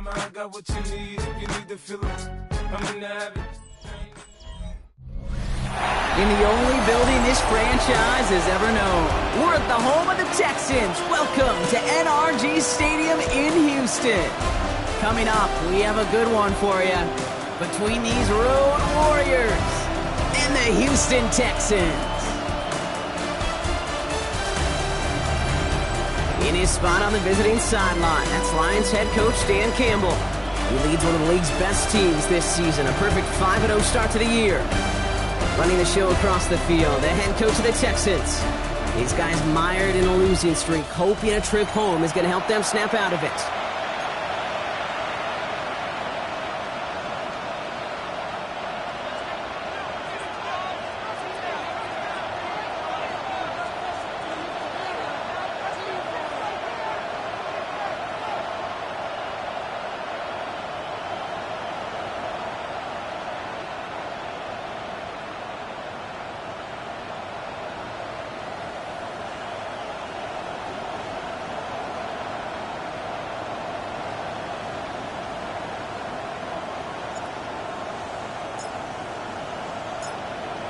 mama, I got what you need. If you need to feel it, I'm in the habit. In the only building this franchise has ever known. We're at the home of the Texans. Welcome to NRG Stadium in Houston. Coming up, we have a good one for you. Between these road warriors and the Houston Texans. In his spot on the visiting sideline, that's Lions head coach Dan Campbell. He leads one of the league's best teams this season, a perfect 5-0 start to the year. Running the show across the field, the head coach of the Texans. These guys mired in a losing streak, hoping a trip home is going to help them snap out of it.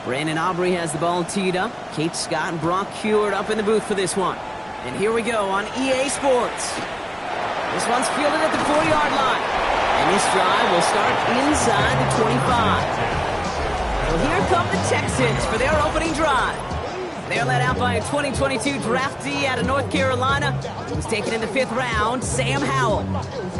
Brandon Aubrey has the ball teed up. Kate Scott and Brock Heward up in the booth for this one. And here we go on EA Sports. This one's fielded at the 40-yard line. And this drive will start inside the 25. Well, here come the Texans for their opening drive. They're led out by a 2022 draftee out of North Carolina who was taken in the 5th round, Sam Howell.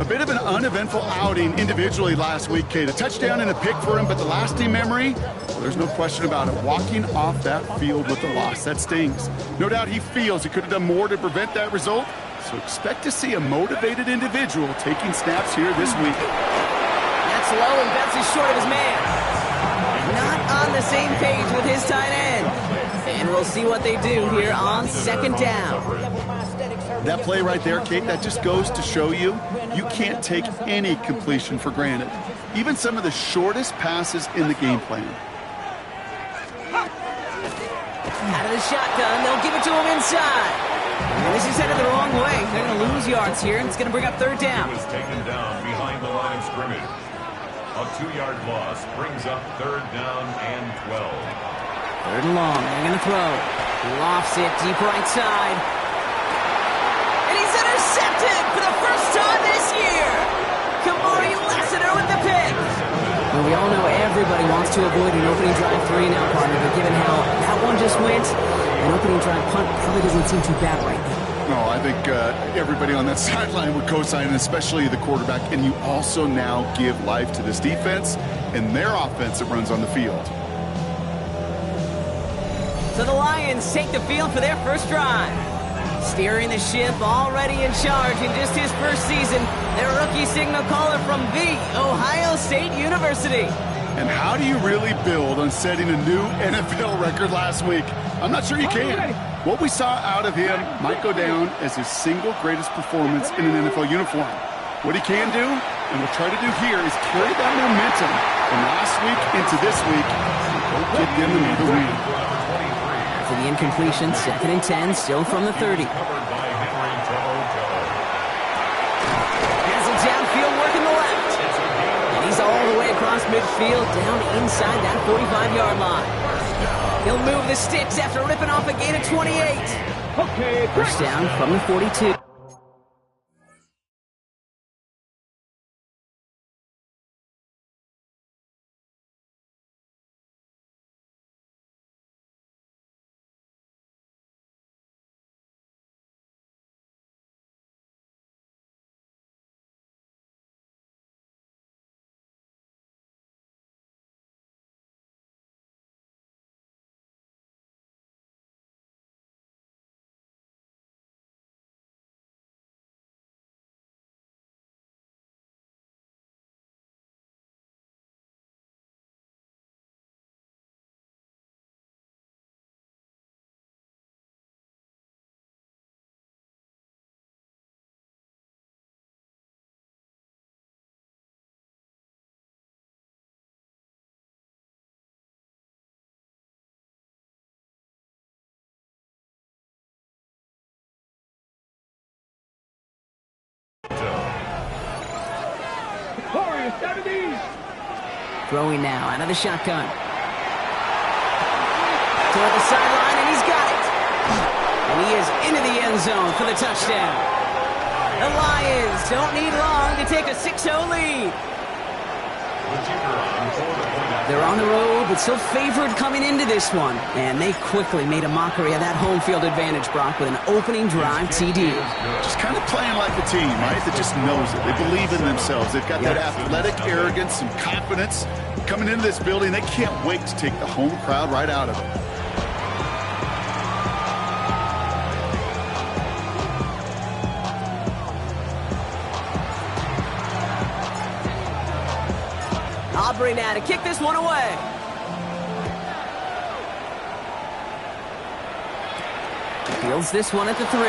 A bit of an uneventful outing individually last week, Kate. A touchdown and a pick for him, but the lasting memory, well, there's no question about it. Walking off that field with a loss, that stings. No doubt he feels he could have done more to prevent that result, so expect to see a motivated individual taking snaps here this week. That's low and bounces short of his man. Not on the same page with his tight end. And we'll see what they do here on 2nd down. That play right there, Kate, that just goes to show you can't take any completion for granted. Even some of the shortest passes in the game plan. Out of the shotgun, they'll give it to him inside. And this is headed the wrong way. They're going to lose yards here, and it's going to bring up 3rd down. He was taken down behind the line of scrimmage. A 2-yard loss brings up 3rd down and 12. 3rd and long. They're going to throw. He lofts it deep right side. And he's intercepted for the first time this year. Kamari Lassiter with the pick. Well, we all know everybody wants to avoid an opening drive 3 now, partner, but given how that one just went, an opening drive punt probably doesn't seem too bad right now. No, I think everybody on that sideline would co-sign, especially the quarterback. And you also now give life to this defense and their offense that runs on the field. So the Lions take the field for their first drive. Steering the ship, already in charge in just his first season, their rookie signal caller from the Ohio State University. And how do you really build on setting a new NFL record last week? I'm not sure you can. What we saw out of him might go down as his single greatest performance in an NFL uniform. What he can do, and we'll try to do here, is carry that momentum from last week into this week and go get them another win. For the incompletion, 2nd and 10, still from the 30. Has it downfield, working the left. And he's all the way across midfield, down inside that 45-yard line. He'll move the sticks after ripping off a gain of 28. First down from the 42. Throwing now out of the shotgun. Toward the sideline, and he's got it. And he is into the end zone for the touchdown. The Lions don't need long to take a 6-0 lead. They're on the road, but still favored coming into this one. And they quickly made a mockery of that home field advantage, Brock, with an opening drive TD. Just kind of playing like a team, right? That just knows it. They believe in themselves. They've got that athletic arrogance and confidence. Coming into this building, they can't wait to take the home crowd right out of it. Aubrey now to kick this one away. Fields this one at the 3.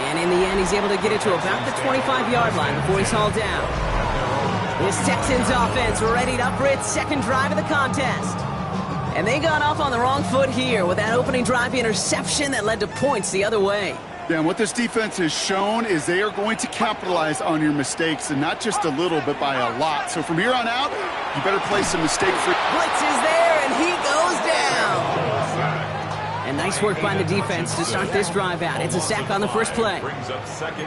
And in the end, he's able to get it to about the 25-yard line before he's hauled down. This Texans offense ready up for its second drive of the contest. And they got off on the wrong foot here with that opening drive interception that led to points the other way. Yeah, and what this defense has shown is they are going to capitalize on your mistakes, and not just a little, but by a lot. So from here on out, you better play some mistake-free. Blitz is there, and he goes down. And nice work by the defense to start this drive out. It's a sack on the first play.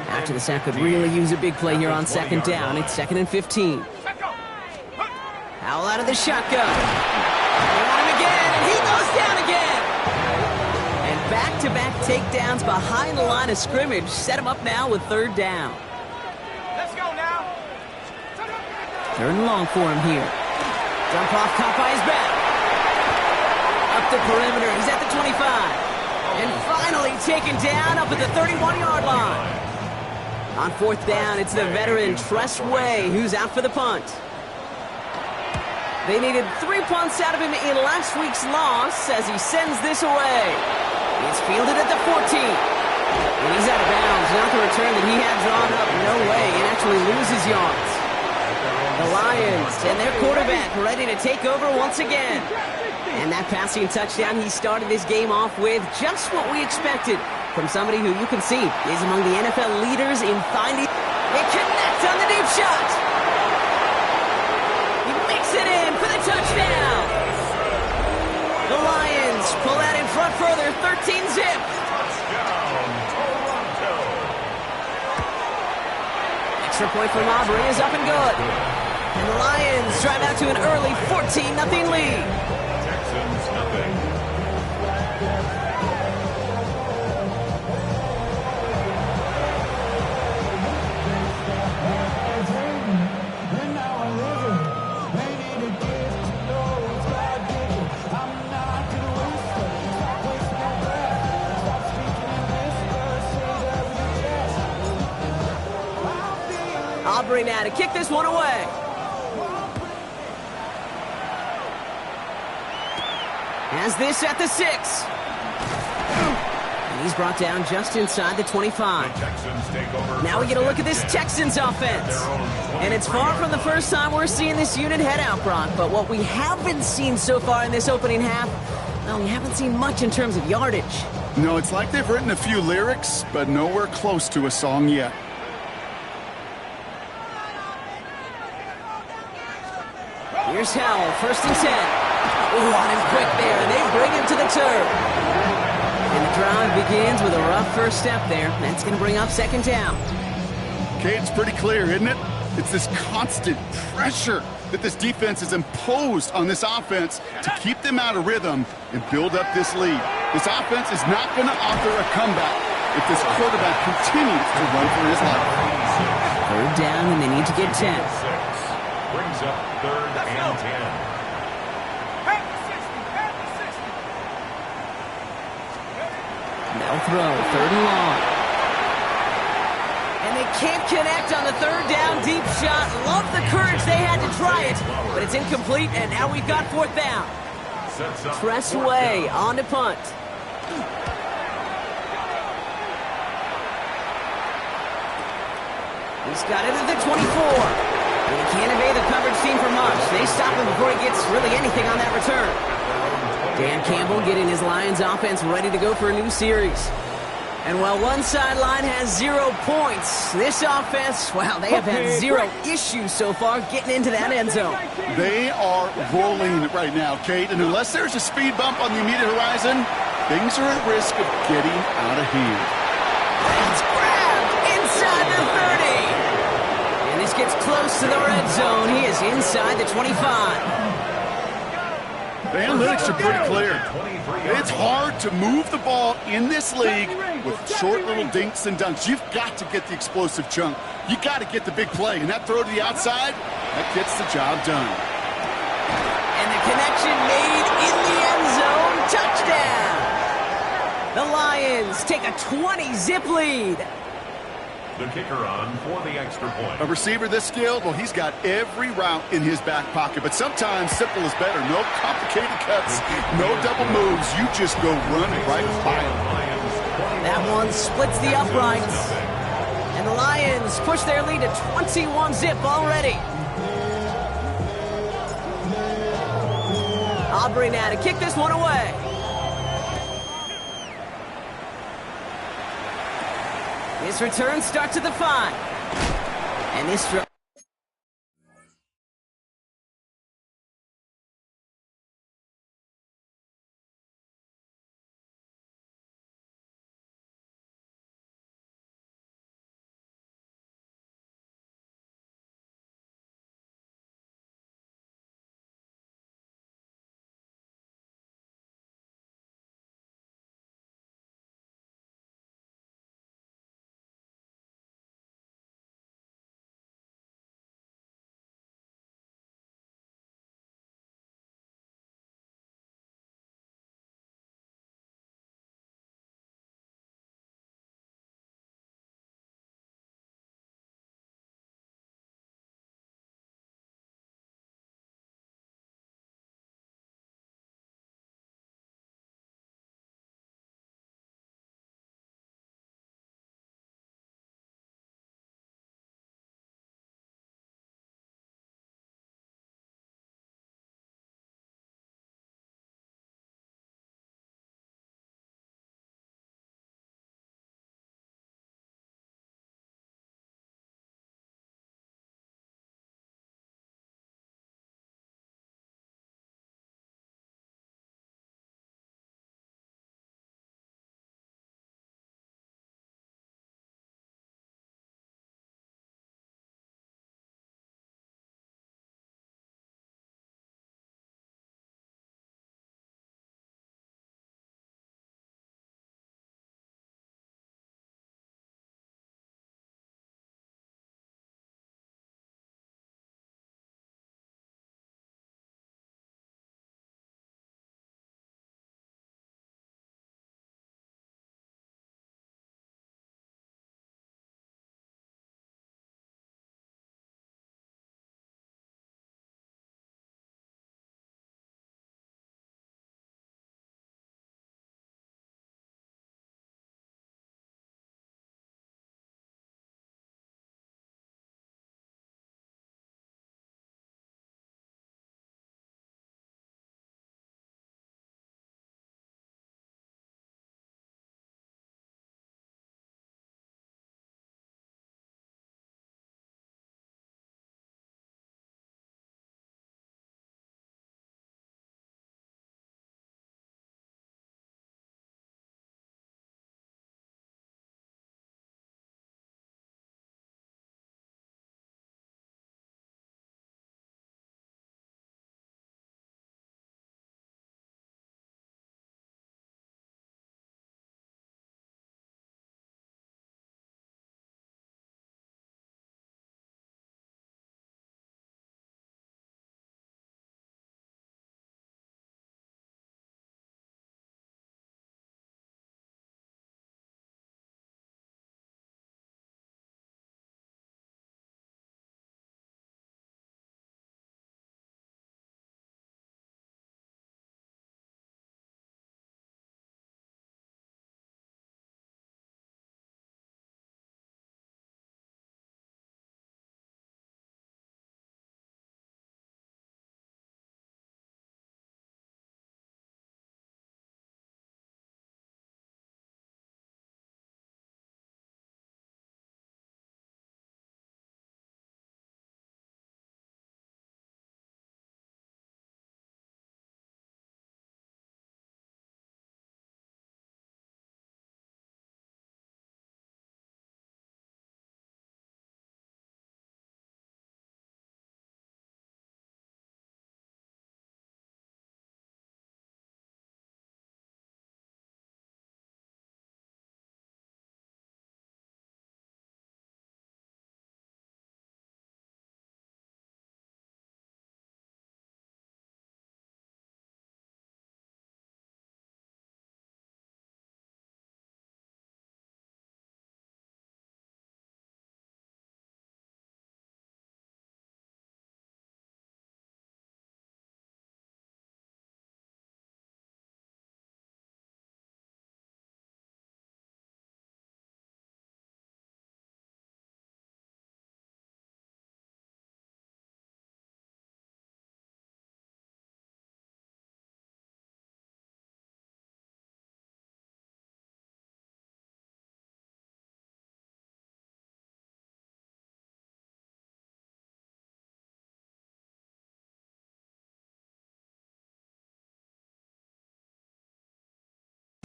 After the sack could really use a big play here on second down. It's 2nd and 15. Howell out of the shotgun. They want him again, and he goes down again. Back-to-back takedowns behind the line of scrimmage set him up now with 3rd down. Let's go now. 3rd and long for him here. Dump off, caught by his back. Up the perimeter, he's at the 25. And finally taken down up at the 31-yard line. On 4th down, it's the veteran Tress Way who's out for the punt. They needed 3 punts out of him in last week's loss as he sends this away. It's fielded at the 14. And he's out of bounds. Not the return that he had drawn up. No way. And actually loses yards. The Lions and their quarterback ready to take over once again. And that passing touchdown he started this game off with just what we expected from somebody who you can see is among the NFL leaders in finding. They connect on the deep shot. He makes it in for the touchdown. The Lions pull that in front further, 13-zip. Extra point from Aubrey is up and good. And the Lions drive out to an early 14-0 lead. Texans nothing. Aubrey now to kick this one away. Has this at the 6. And he's brought down just inside the 25. Now we get a look at this Texans offense. And it's far from the first time we're seeing this unit head out, Brock. But what we haven't seen so far in this opening half, well, we haven't seen much in terms of yardage. No, it's like they've written a few lyrics, but nowhere close to a song yet. Here's Howell, 1st and 10. Ooh, on him quick there, and they bring him to the turf. And the drive begins with a rough first step there. That's going to bring up 2nd down. Okay, it's pretty clear, isn't it? It's this constant pressure that this defense has imposed on this offense to keep them out of rhythm and build up this lead. This offense is not going to offer a comeback if this quarterback continues to run for his life. 3rd down, and they need to get 10. Brings up 3rd and 10. They'll throw 3rd and long. And they can't connect on the 3rd down deep shot. Love the courage they had to try it, but it's incomplete, and now we've got 4th down. Tress Way on to punt. He's got it at the 24. And he can't evade the coverage team for much. They stop him before he gets really anything on that return. Dan Campbell getting his Lions offense ready to go for a new series. And while one sideline has 0 points, this offense, well, they have had 0 issues so far getting into that end zone. They are rolling right now, Kate, and unless there's a speed bump on the immediate horizon, things are at risk of getting out of hand. It's grabbed inside the 30. And this gets close to the red zone. He is inside the 25. The analytics are pretty clear. It's hard to move the ball in this league with short little dinks and dunks. You've got to get the explosive chunk. You got to get the big play. And that throw to the outside, that gets the job done. And the connection made in the end zone. Touchdown! The Lions take a 20-zip lead. The kicker on for the extra point. A receiver this skilled, well, he's got every route in his back pocket. But sometimes simple is better. No complicated cuts, no double moves. You just go running right by him. That one splits the uprights. And the Lions push their lead to 21-zip already. Aubrey now to kick this one away. This return starts at the 5. And this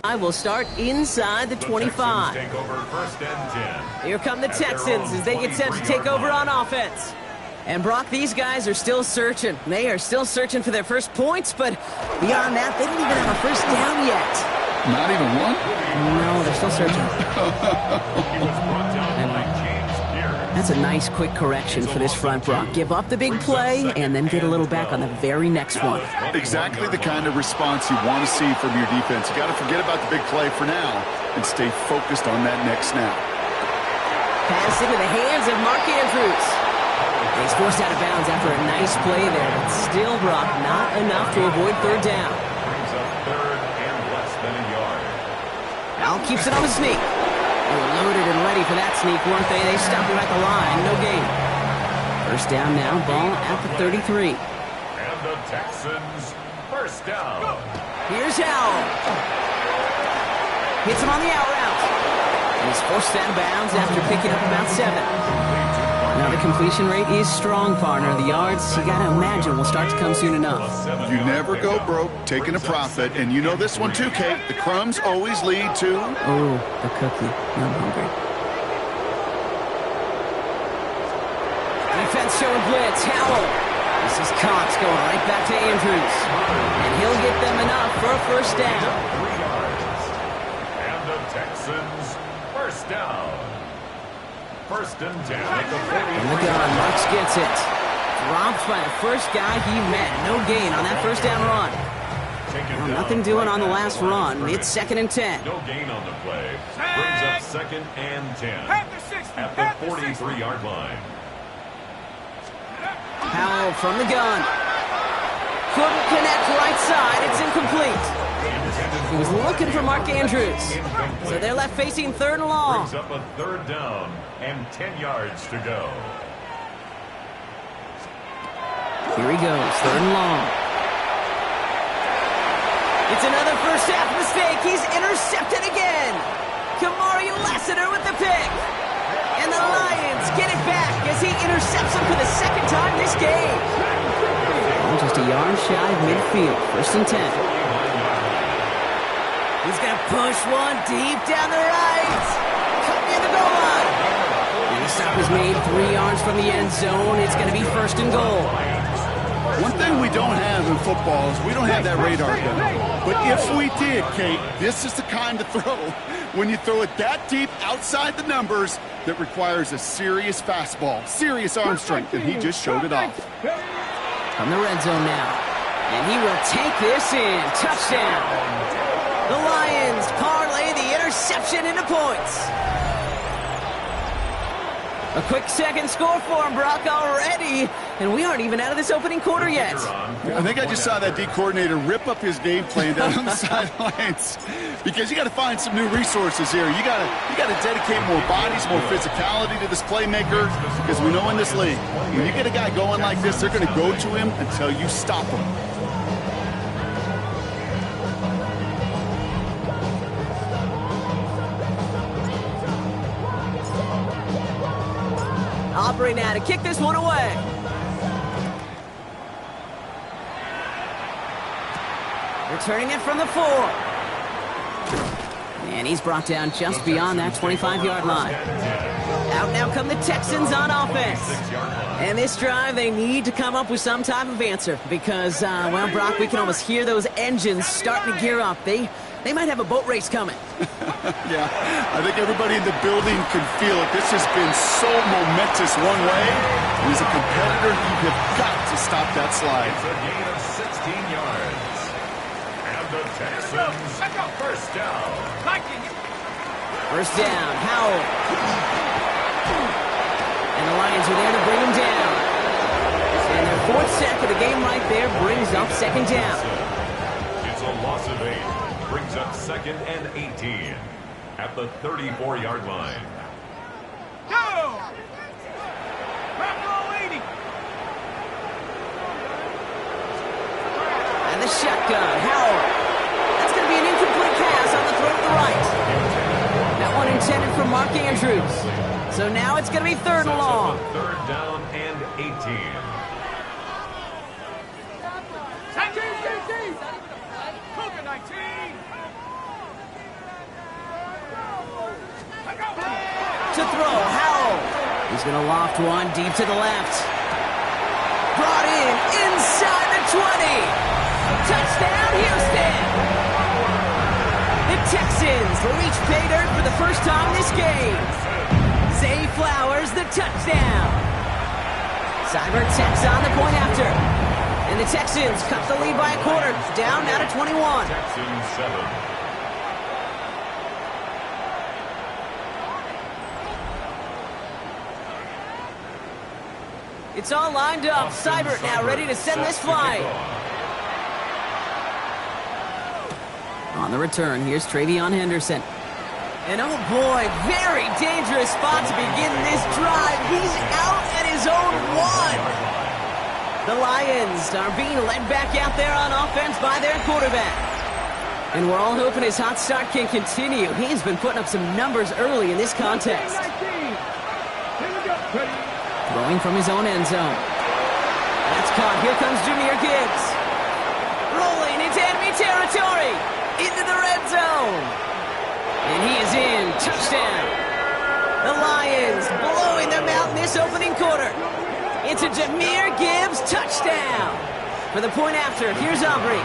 Will start inside the 25. Take over first and 10. Here come the Texans as they get set to take over on offense. And Brock, these guys are still searching. They are still searching for their first points, but beyond that, they don't even have a first down yet. Not even one? No, they're still searching. He was brought down by James Pierce. That's a nice quick correction for this front, Brock. Give up the big play and then get a little back on the very next one. Exactly the kind of response you want to see from your defense. You got to forget about the big play for now and stay focused on that next snap. Pass into the hands of Mark Andrews. He's forced out of bounds after a nice play there, but still, Brock, not enough to avoid third down. Brings up third and less than a yard. Al keeps it on the sneak. They were loaded and ready for that sneak, weren't they? They stopped him at the line. No gain. First down now, ball at the 33. And the Texans first down. Here's Howell. Hits him on the out route. And he's forced out of bounds after picking up about 7. Now the completion rate is strong, partner. The yards, you gotta imagine, will start to come soon enough. You never go broke taking a profit, and you know this one too, Kate. The crumbs always lead to... Oh, the cookie. I'm hungry. Defense showing blitz. Howell. This is Cox going right back to Andrews. And he'll get them enough for a first down. 3 yards. And the Texans first down. First and 10 at the 40. And the gun, Marks gets it. Dropped by the first guy he met. No gain on that first down run. Well, nothing doing on the last run. It's second and 10. No gain on the play. Brings up second and 10 at the 43-yard line. Howell from the gun. Couldn't connect right side. It's incomplete. He was looking for Mark Andrews. So they're left facing third and long. Brings up a third down and 10 yards to go. Here he goes, third and long. It's another first half mistake. He's intercepted again. Kamari Lassiter with the pick. And the Lions get it back as he intercepts him for the second time this game. Just a yard shy of midfield, first and 10. He's going to push one deep down the right. Cut near the goal line. And the stop is made 3 yards from the end zone. It's going to be first and goal. One thing we don't have in football is we don't have that radar gun. But if we did, Kate, this is the kind of throw when you throw it that deep outside the numbers that requires a serious fastball, serious arm strength, and he just showed it off. From the red zone now. And he will take this in. Touchdown. The Lions parlay the interception into points. A quick second score for him, Brock, already. And we aren't even out of this opening quarter yet. I think I just saw that D coordinator rip up his game plan down on the sidelines. Because you got to find some new resources here. You got to dedicate more bodies, more physicality to this playmaker. Because we know in this league, when you get a guy going like this, they're going to go to him until you stop him. Aubrey now to kick this one away. Returning it from the 4. And he's brought down just beyond that 25-yard line. Out now come the Texans on offense. And this drive, they need to come up with some type of answer because, well, Brock, we can almost hear those engines starting to gear up. They might have a boat race coming. Yeah, I think everybody in the building can feel it. This has been so momentous one way. And as a competitor, you have got to stop that slide. It's a gain of 16 yards. And the Texans first down. First down, Howell. And the Lions are there to bring him down. And their 4th sack of the game right there brings up second down. It's a loss of 8. Brings up second and 18 at the 34-yard line. Go! And the shotgun, Howell. That's going to be an incomplete pass on the throw to the right. That one intended for Mark Andrews. So now it's going to be third and long. Third down and 18. to throw. Howell. He's going to loft one deep to the left. Brought in inside the 20. Touchdown, Houston. The Texans reach pay dirt for the first time this game. Zay Flowers, the touchdown. Seibert tacks on the point after. And the Texans cut the lead by a quarter. Down now to 21. Texans 7. It's all lined up. Seibert now ready to send this flight. On the return, here's Travion Henderson. And oh boy, very dangerous spot to begin this drive. He's out at his own one. The Lions are being led back out there on offense by their quarterback. And we're all hoping his hot start can continue. He's been putting up some numbers early in this contest. Throwing from his own end zone. That's caught. Here comes Jahmyr Gibbs. Rolling into enemy territory. Into the red zone. And he is in. Touchdown. The Lions blowing them out in this opening quarter. It's a Jahmyr Gibbs touchdown. For the point after, here's Aubrey.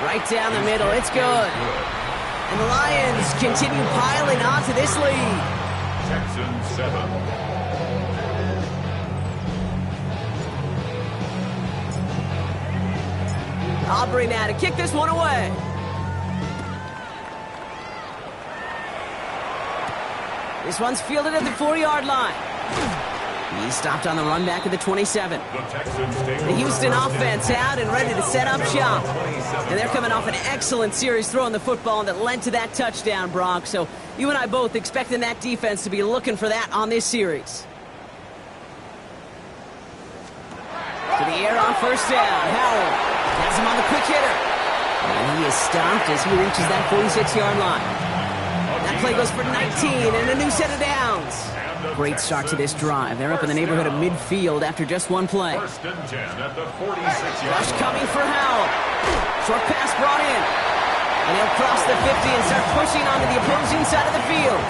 Right down the middle. It's good. And the Lions continue piling on to this lead. Texans 7. Aubrey now to kick this one away. This one's fielded at the 4-yard line. He's stopped on the run back at the 27. The Houston offense out and ready to set up shop. And they're coming off an excellent series throwing the football that led to that touchdown, Brock. So you and I both expecting that defense to be looking for that on this series. To the air on first down. Howell has him on the quick hitter. And he is stopped as he reaches that 46-yard line. That play goes for 19 and a new set of downs. Great start to this drive. They're up in the neighborhood of midfield after just one play. First and 10 at the 46-yard Rush coming for Howell. Short pass brought in. And he'll cross the 50 and start pushing onto the opposing side of the field.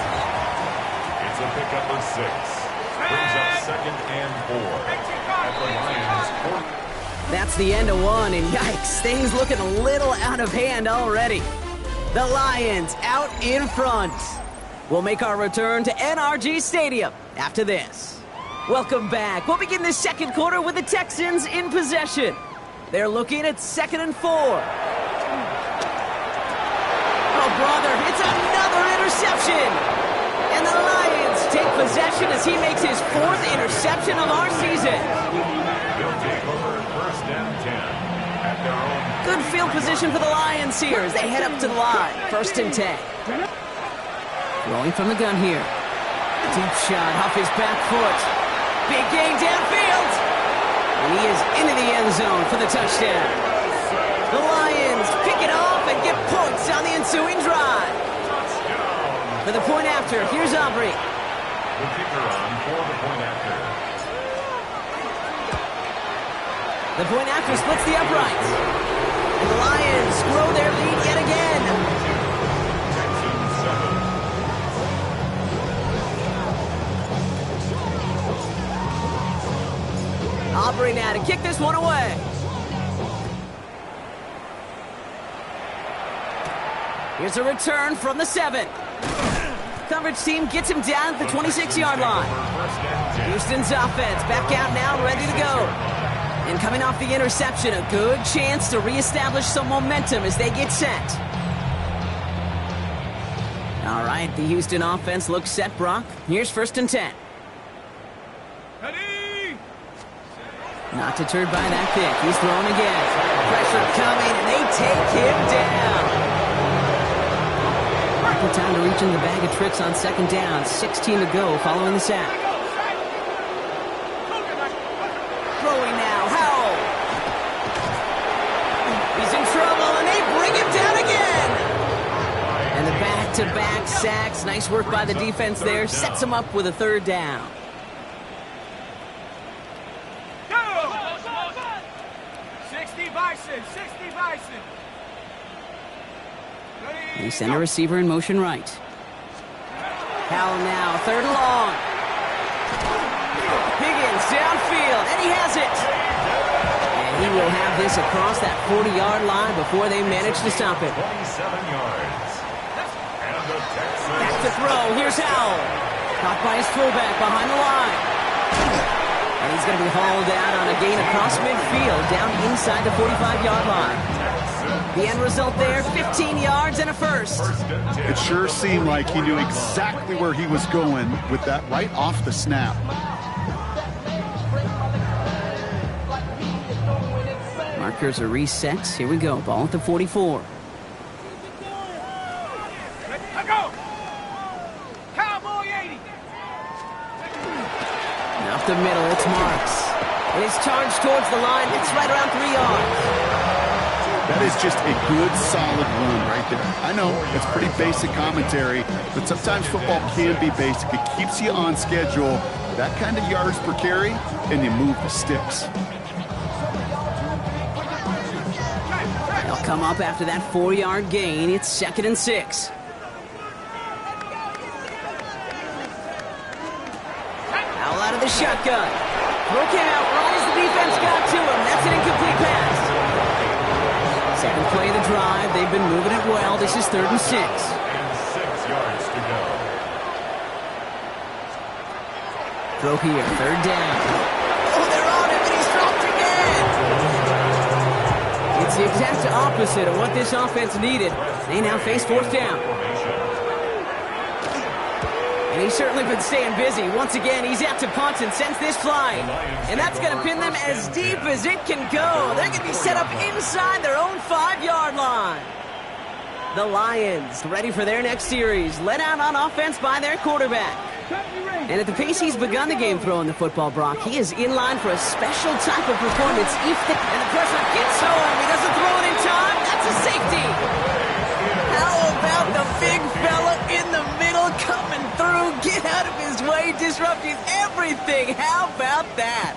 It's a pickup of 6. Brings up second and 4. At the Lions 40. That's the end of one, and yikes, things looking a little out of hand already. The Lions out in front. We'll make our return to NRG Stadium after this. Welcome back. We'll begin the second quarter with the Texans in possession. They're looking at 2nd and 4. Oh, brother, it's another interception. And the Lions take possession as he makes his 4th interception of our season. They'll take over first and 10 at their own. Good field position for the Lions here as they head up to the line. 1st and 10. Rolling from the gun here. Deep shot off his back foot. Big gain downfield. And he is into the end zone for the touchdown. The Lions pick it off and get points on the ensuing drive. For the point after, here's Aubrey. The kicker on for the point after. The point after splits the uprights. And the Lions grow their lead yet again. Texans 7. Aubrey now to kick this one away. Here's a return from the 7. Coverage team gets him down at the 26-yard line. Houston's offense back out now, ready to go. And coming off the interception, a good chance to reestablish some momentum as they get set. All right, the Houston offense looks set, Brock. Here's 1st and 10. Not deterred by that kick. He's throwing again. Pressure coming, and they take him down. Good time to reach in the bag of tricks on 2nd down. 16 to go following the sack. Throwing now. Howell. He's in trouble, and they bring him down again. And the back-to-back sacks. Nice work by the defense there. Sets him up with a 3rd down. 60 Bison. 60 Bison. Ready? They send a receiver in motion right. Howell now, 3rd and long. Higgins downfield, and he has it. And he will have this across that 40-yard line before they manage to stop it. 27 yards. And the Texans. Back to throw, here's Howell. Caught by his fullback behind the line. And he's going to be hauled out on a gain across midfield, down inside the 45-yard line. The end result there, 15 yards and a first. It sure seemed like he knew exactly where he was going with that right off the snap. Markers are reset. Here we go. Ball at the 44. And up the middle, it's Marks. And he's charged towards the line. It's right around 3 yards. That is just a good, solid run right there. I know it's pretty basic commentary, but sometimes football can be basic. It keeps you on schedule. That kind of yards per carry, and you move the sticks. They'll come up after that 4-yard gain. It's 2nd and 6. Howell out of the shotgun. Throw came out right as the defense got to him. That's an incomplete pass. Second play of the drive. They've been moving it well. This is 3rd and 6. And 6 yards to go. Throw here. 3rd down. Oh, they're on him, and he's dropped again. It's the exact opposite of what this offense needed. They now face 4th down. And he's certainly been staying busy. Once again, he's out to punt and sends this flying. And that's going to pin them as deep as it can go. They're going to be set up inside their own 5-yard line. The Lions, ready for their next series, led out on offense by their quarterback. And at the pace he's begun the game throwing the football, Brock, he is in line for a special type of performance. And the pressure gets home. He doesn't throw it in time. That's a safety. How about the big fella in the middle coming through? Get out of his way, disrupting everything. How about that?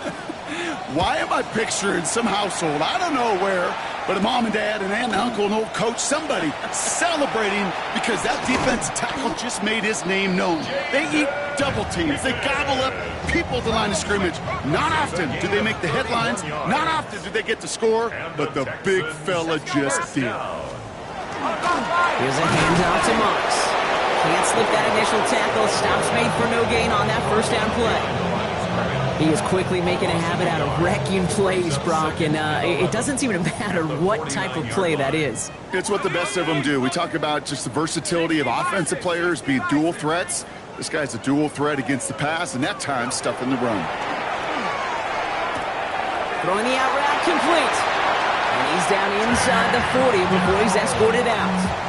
Why am I picturing some household, I don't know where, but a mom and dad, an aunt and uncle, an old coach, somebody celebrating because that defensive tackle just made his name known. They eat double teams. They gobble up people at the line of scrimmage. Not often do they make the headlines. Not often do they get to score, but the big fella just did. Here's a handoff to Marks. Can't slip that initial tackle. Stops made for no gain on that 1st down play. He is quickly making a habit out of wrecking plays, Brock, and it doesn't seem to matter what type of play that is. It's what the best of them do. We talk about just the versatility of offensive players being dual threats. This guy's a dual threat against the pass, and that time stuffing the run. Throwing the out route complete. And he's down inside the 40 before he's escorted out.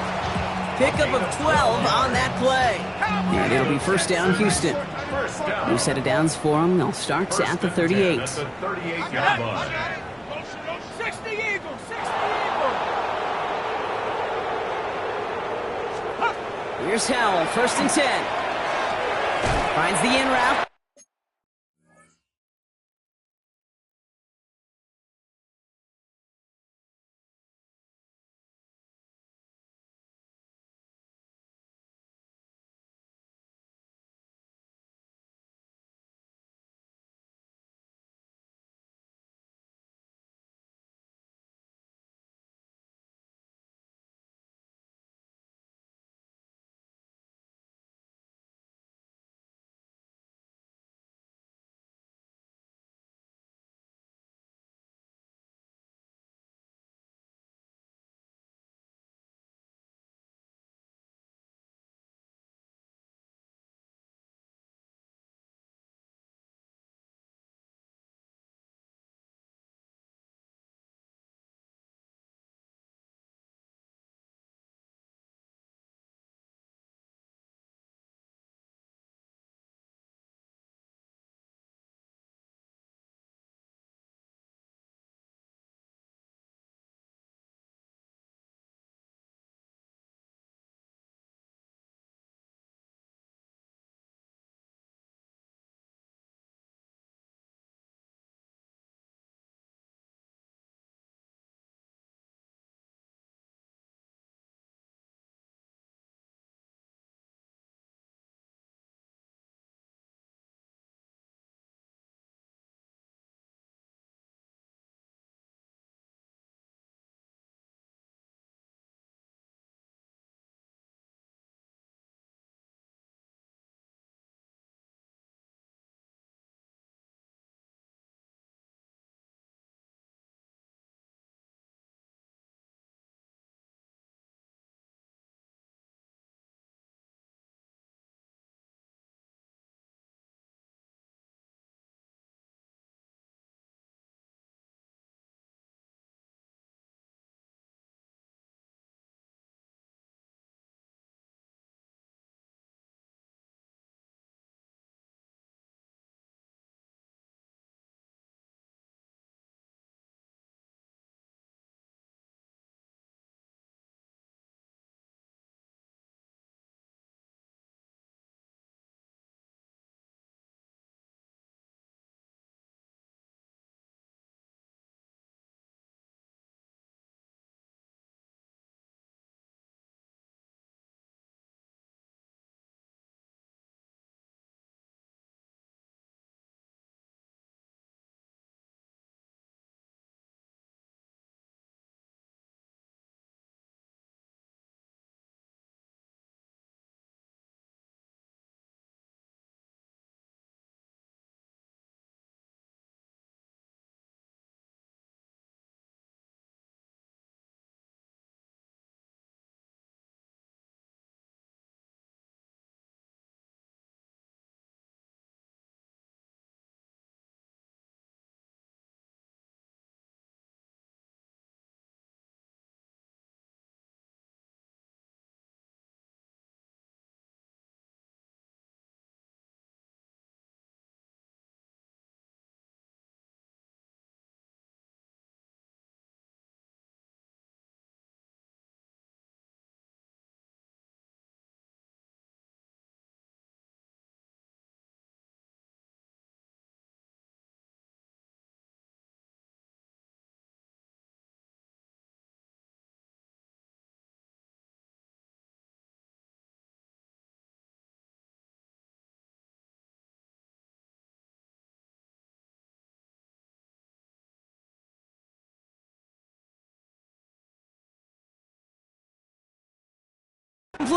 Pickup of 12 on that play. And it'll be 1st down, Houston. New set of downs for them. They'll start at the 38. At the 38-yard line. 60 Eagles, 60 Eagles. Here's Howell, 1st and 10. Finds the in route.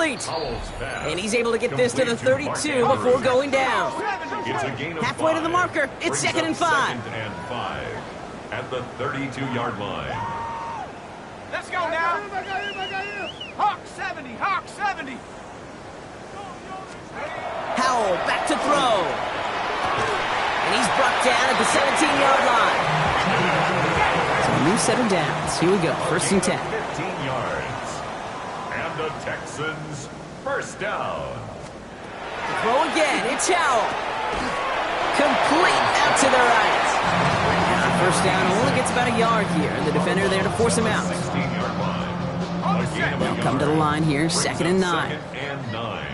incomplete. And he's able to get this to the 32 before going down. Halfway to the marker. It's 2nd and 5. At the 32-yard line. Let's go now. Hawk 70, Hawk 70. Howell back to throw. And he's brought down at the 17-yard line. So a new set of downs. Here we go, 1st and 10. 15 yards. And the Texans first down. Throw again, it's Howell. Complete out to the right. And on 1st down, only gets about a yard here. And the defender there to force him out. 16-yard line. They'll come to the line here, 2nd and 9. 2nd and 9.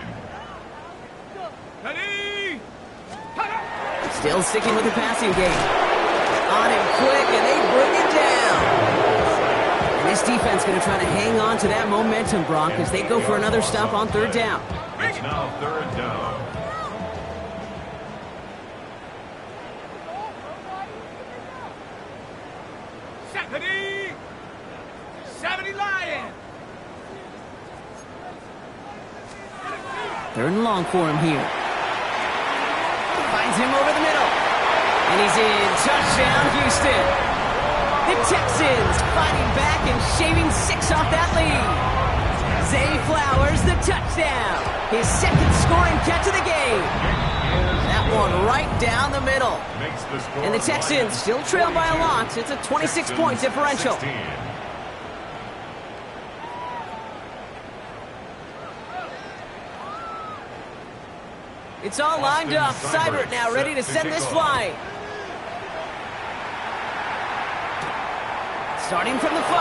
Still sticking with the passing game. On him quick, and they bring it down. And this defense going to try to hang on to that momentum, Brock, as they go for another stop on 3rd down. It's now 3rd down. Lion. 3rd and long for him here. Finds him over the middle. And he's in. Touchdown, Houston. The Texans fighting back and shaving 6 off that lead. Zay Flowers, the touchdown. His 2nd scoring catch of the game. That one right down the middle. And the Texans still trail by a lot. It's a 26-point differential. 16. It's all lined up. Seibert now ready to send this flight. Starting from the 5.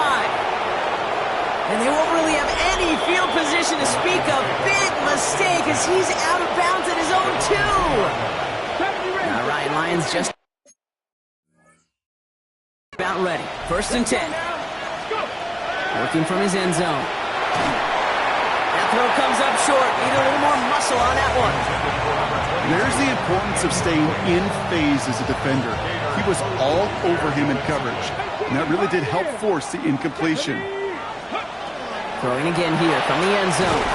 And they won't really have any field position to speak of. Big mistake as he's out of bounds at his own 2. All right, Lions just about ready. 1st and 10. Working from his end zone. That throw comes up short. Need a little more muscle on that one. There's the importance of staying in phase as a defender. He was all over him in coverage, and that really did help force the incompletion. Throwing again here from the end zone.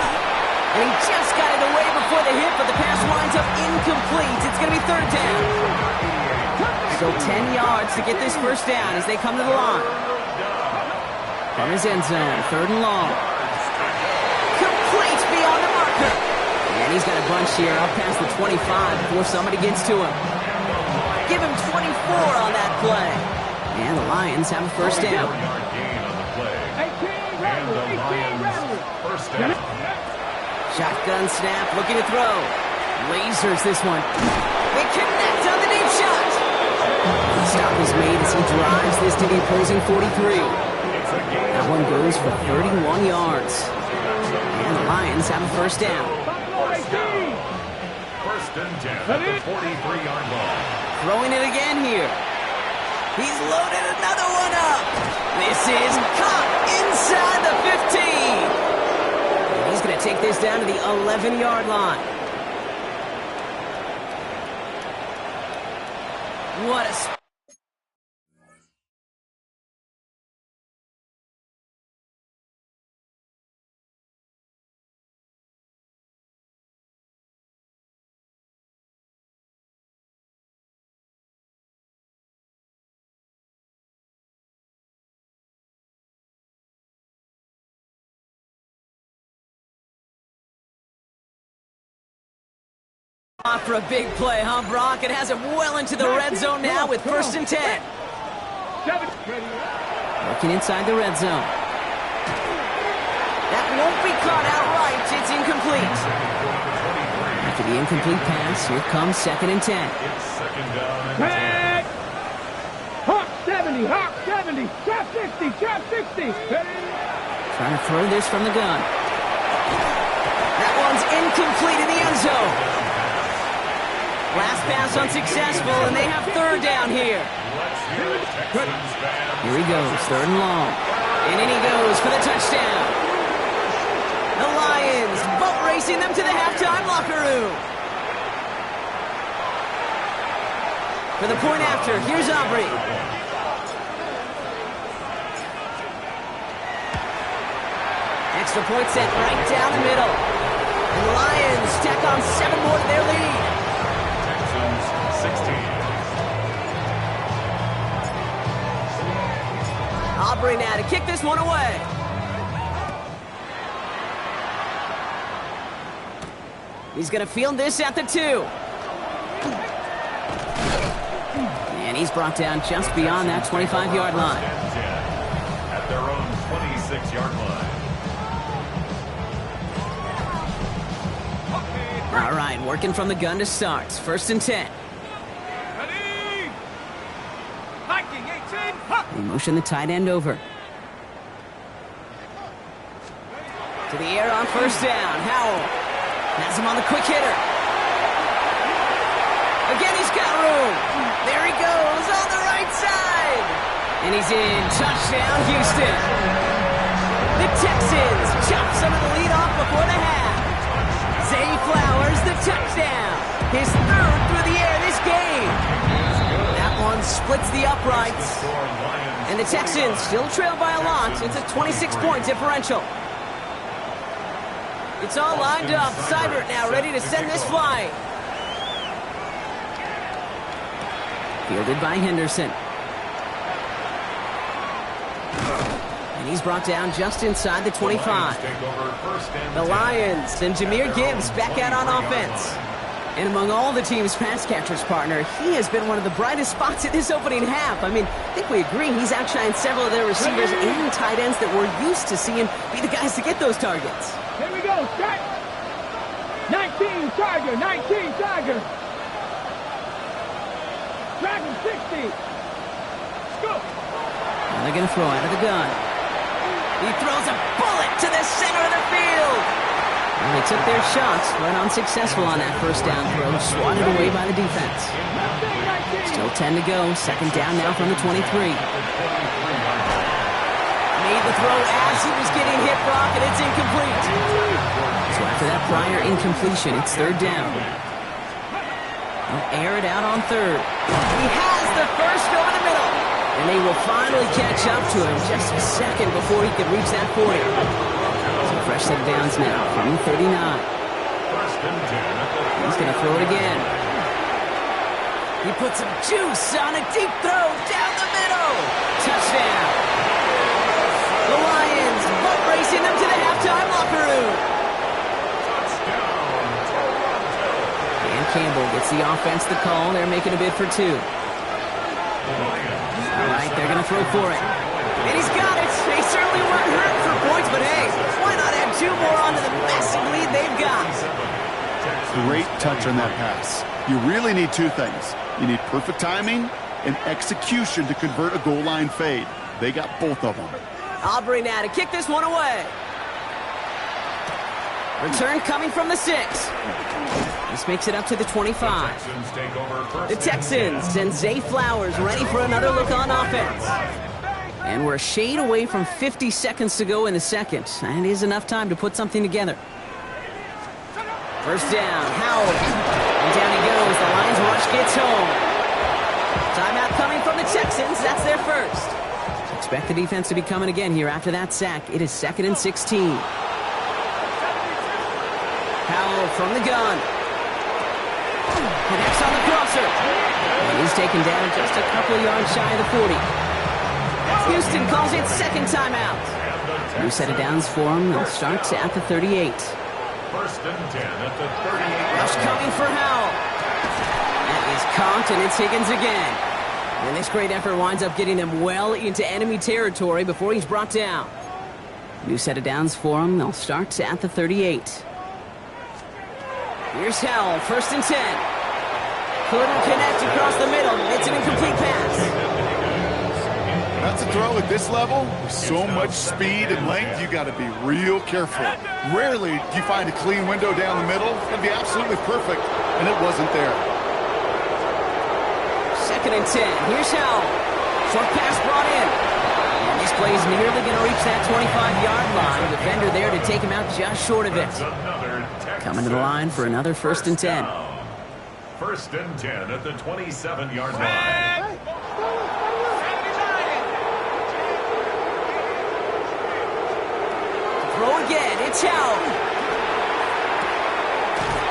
And he just got it away before the hit, but the pass winds up incomplete. It's going to be 3rd down. So 10 yards to get this 1st down as they come to the line. From his end zone, 3rd and long. Complete beyond the marker. And he's got a bunch here up past the 25 before somebody gets to him. Give him 24 on that play. And the Lions have a 1st down. Shotgun snap, looking to throw. Lasers this one. They connect on the deep shot. The stop is made as he drives this to the opposing 43. That one goes for 31 yards. And the Lions have a 1st down. 1st and 10 at the 43-yard line. Throwing it again here. He's loaded another one up. This is caught inside the 15. And he's going to take this down to the 11-yard line. What a... For a big play, huh, Brock? It has him well into the red zone now with 1st and 10. Looking inside the red zone. That won't be caught outright. It's incomplete. After the incomplete pass, here comes 2nd and 10. It's 2nd down and 10. Hawk 70, Hawk 70, trap 60, trap 60. Trying to throw this from the gun. That one's incomplete in the end zone. Last pass unsuccessful, and they have 3rd down here. Here he goes, 3rd and long. And in he goes for the touchdown. The Lions boat racing them to the halftime locker room. For the point after, here's Aubrey. Extra point sent right down the middle. And the Lions tack on 7 more to their lead. Texans 16. Aubrey now to kick this one away. He's going to field this at the 2. And he's brought down just beyond that 25-yard line. At their own 26-yard line. All right, working from the gun to start. 1st and 10. Ready? Hiking 18. They motion the tight end over. To the air on 1st down. Howell has him on the quick hitter. Again, he's got room. There he goes on the right side. And he's in. Touchdown, Houston. The Texans chop some of the lead off before the half. Zay Flowers, the touchdown. His 3rd through the air this game. That one splits the uprights. And the Texans still trail by a lot. It's a 26-point differential. It's all lined up. Seibert now ready to send this flight. Fielded by Henderson. And he's brought down just inside the 25. The Lions and Jahmyr Gibbs back out on offense. And among all the team's pass catchers, partner, he has been one of the brightest spots in this opening half. I mean, I think we agree he's outshined several of their receivers and tight ends that we're used to seeing be the guys to get those targets. Here we go, set. 19 Tiger, 19 Tiger. Dragon 60. Let's go. And they're going to throw out of the gun. He throws a bullet to the center of the field. And they took their shots, but unsuccessful on that 1st down throw, swatted away by the defense. Still 10 to go, 2nd down now from the 23. Made the throw as he was getting hit, Brock, and it's incomplete. So after that prior incompletion, it's 3rd down. They'll air it out on 3rd. He has the 1st over the middle. And they will finally catch up to him just a second before he could reach that 40. So fresh set of downs now from 39. He's going to throw it again. He puts some juice on a deep throw down the middle. Touchdown. The Lions butt racing them to the halftime locker room. Dan Campbell gets the offense the call. They're making a bid for 2. All right, they're going to throw for it. And he's got it. They certainly weren't hurt for points, but hey, why not add 2 more onto the massive lead they've got? Great touch on that pass. You really need 2 things. You need perfect timing and execution to convert a goal line fade. They got both of them. Aubrey now to kick this one away. Return coming from the 6. This makes it up to the 25. The Texans and Zay Flowers ready for another look on offense. And we're a shade away from 50 seconds to go in the 2nd. And it is enough time to put something together. 1st down, Howell. And down he goes. The Lions rush gets home. Timeout coming from the Texans. That's their 1st. Expect the defense to be coming again here after that sack. It is 2nd and 16. Howell from the gun. Connects on the crosser. And he's taken down just a couple of yards shy of the 40. Houston calls it 2nd timeout. New set of downs for him. They'll start at the 38. 1st and 10 at the 38. Rush coming for Howell. That is caught, and it's Higgins again. And this great effort winds up getting him well into enemy territory before he's brought down. New set of downs for him. They'll start at the 38. Here's Howell, 1st and 10. Couldn't connect across the middle. It's an incomplete pass. That's a throw at this level. With so much speed and length, you got to be real careful. Rarely do you find a clean window down the middle. It'd be absolutely perfect, and it wasn't there. 2nd and 10. Here's Howell. Short pass brought in. And this play is nearly going to reach that 25-yard line. Defender there to take him out just short of it. Coming to the line for another 1st and 10. 1st and 10 at the 27-yard line. Throw again. towel.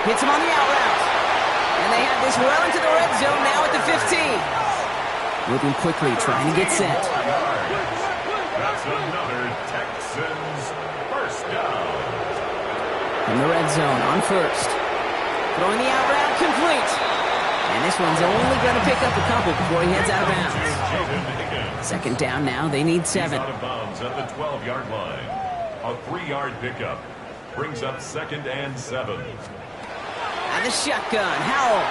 Hits him on the out route. And they have this well into the red zone now at the 15. Moving quickly, trying to get set. That's another Texans first down. In the red zone on first. Throwing the out route complete. And this one's only going to pick up a couple before he heads out of bounds. Second down now. They need 7. He's out of bounds at the 12-yard line. A 3-yard pickup brings up 2nd and 7. And the shotgun. Howell.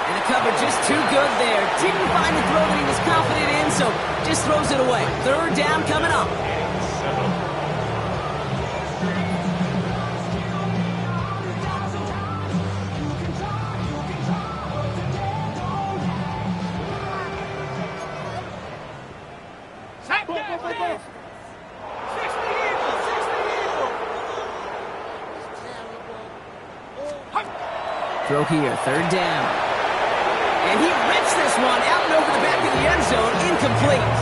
And the cover just too good there. Didn't find the throw that he was confident in, so just throws it away. 3rd down coming up. Throw here, 3rd down. And he rips this one out and over the back of the end zone, incomplete.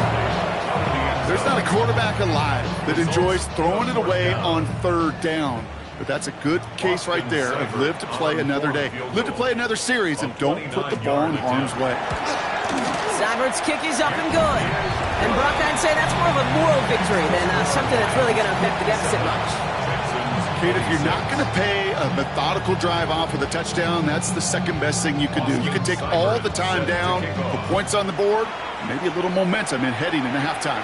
There's not a quarterback alive that enjoys throwing it away on 3rd down. But that's a good case right there of live to play another day. Live to play another series and don't put the ball in harm's way. Seibert's kick is up and good. And Brock, I'd say that's more of a moral victory than something that's really going to affect the deficit much. Kate, if you're not going to pay a methodical drive off with a touchdown, that's the second best thing you can do. You can take all the time down, put points on the board, maybe a little momentum in heading into halftime.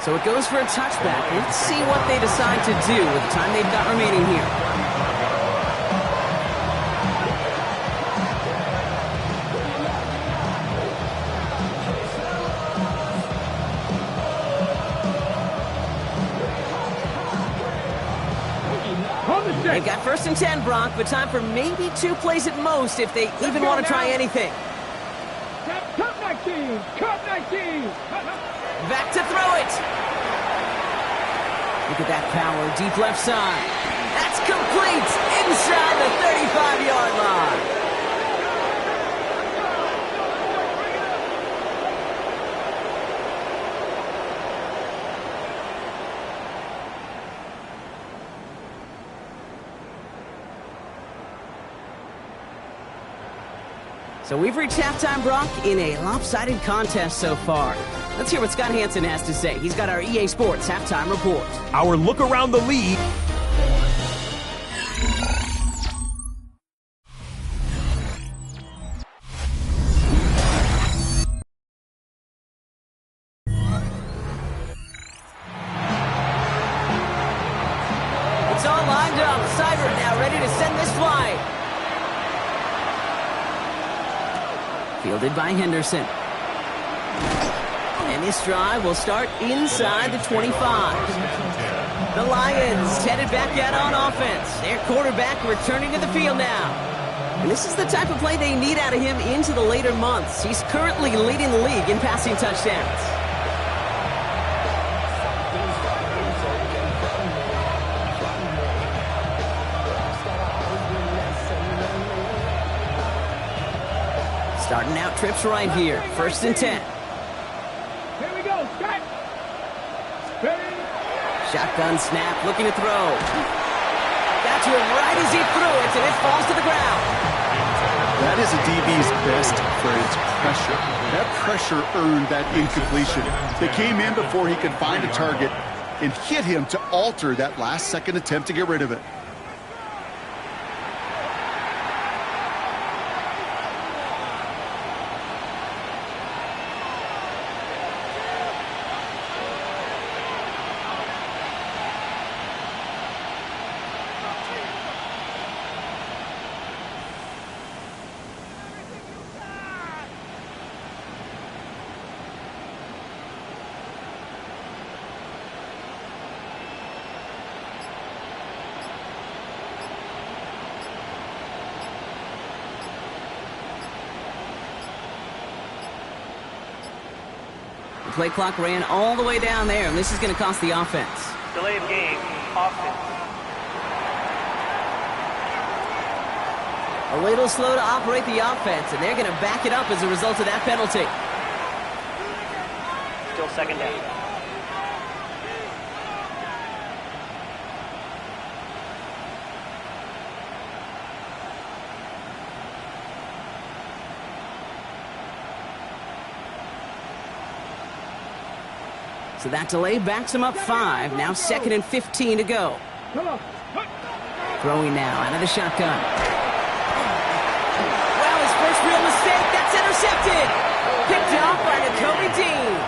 So it goes for a touchback. Let's see what they decide to do with the time they've got remaining here. They've got 1st and 10, Brock, but time for maybe 2 plays at most if they even want to try anything. Cut 19! Cut 19! Back to throw it. Look at that power, deep left side. That's complete inside the 35-yard line. So we've reached halftime, Brock, in a lopsided contest so far. Let's hear what Scott Hansen has to say. He's got our EA Sports halftime report. Our look around the league. It's all lined up. Seibert now ready to send this flight. Fielded by Henderson. And this drive will start inside the 25. The Lions headed back out on offense. Their quarterback returning to the field now. And this is the type of play they need out of him into the later months. He's currently leading the league in passing touchdowns. Starting out trips right here. 1st and 10. Here we go. Set. Ready. Shotgun snap, looking to throw. Got to him right as he threw it, and it falls to the ground. That is a DB's best friend, pressure. That pressure earned that incompletion. They came in before he could find a target and hit him to alter that last-second attempt to get rid of it. Play clock ran all the way down there, and this is going to cost the offense. Delay of game, offense. A little slow to operate the offense, and they're going to back it up as a result of that penalty. Still 2nd down. So that delay backs him up 5. Now 2nd and 15 to go. Come on. Throwing now out of the shotgun. Well, his first real mistake. That's intercepted. Picked off by Nakobe Dean.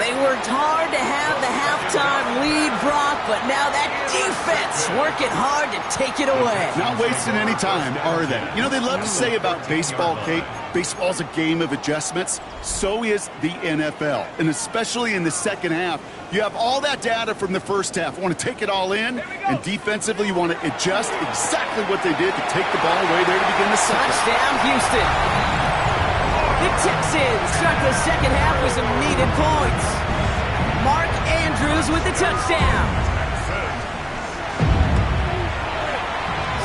They worked hard to have the halftime lead, Brock, but now that defense working hard to take it away. Not wasting any time, are they? You know, they love to say about baseball, Kate, baseball's a game of adjustments. So is the NFL. And especially in the second half, you have all that data from the first half. You want to take it all in, and defensively you want to adjust exactly what they did to take the ball away there to begin the second. Touchdown, Houston. The Texans start the second half with some needed points. Mark Andrews with the touchdown.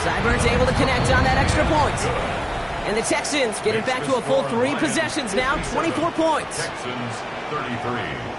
Seibert's able to connect on that extra point. And the Texans get it back to a full 3 possessions now, 24 points. Texans 33.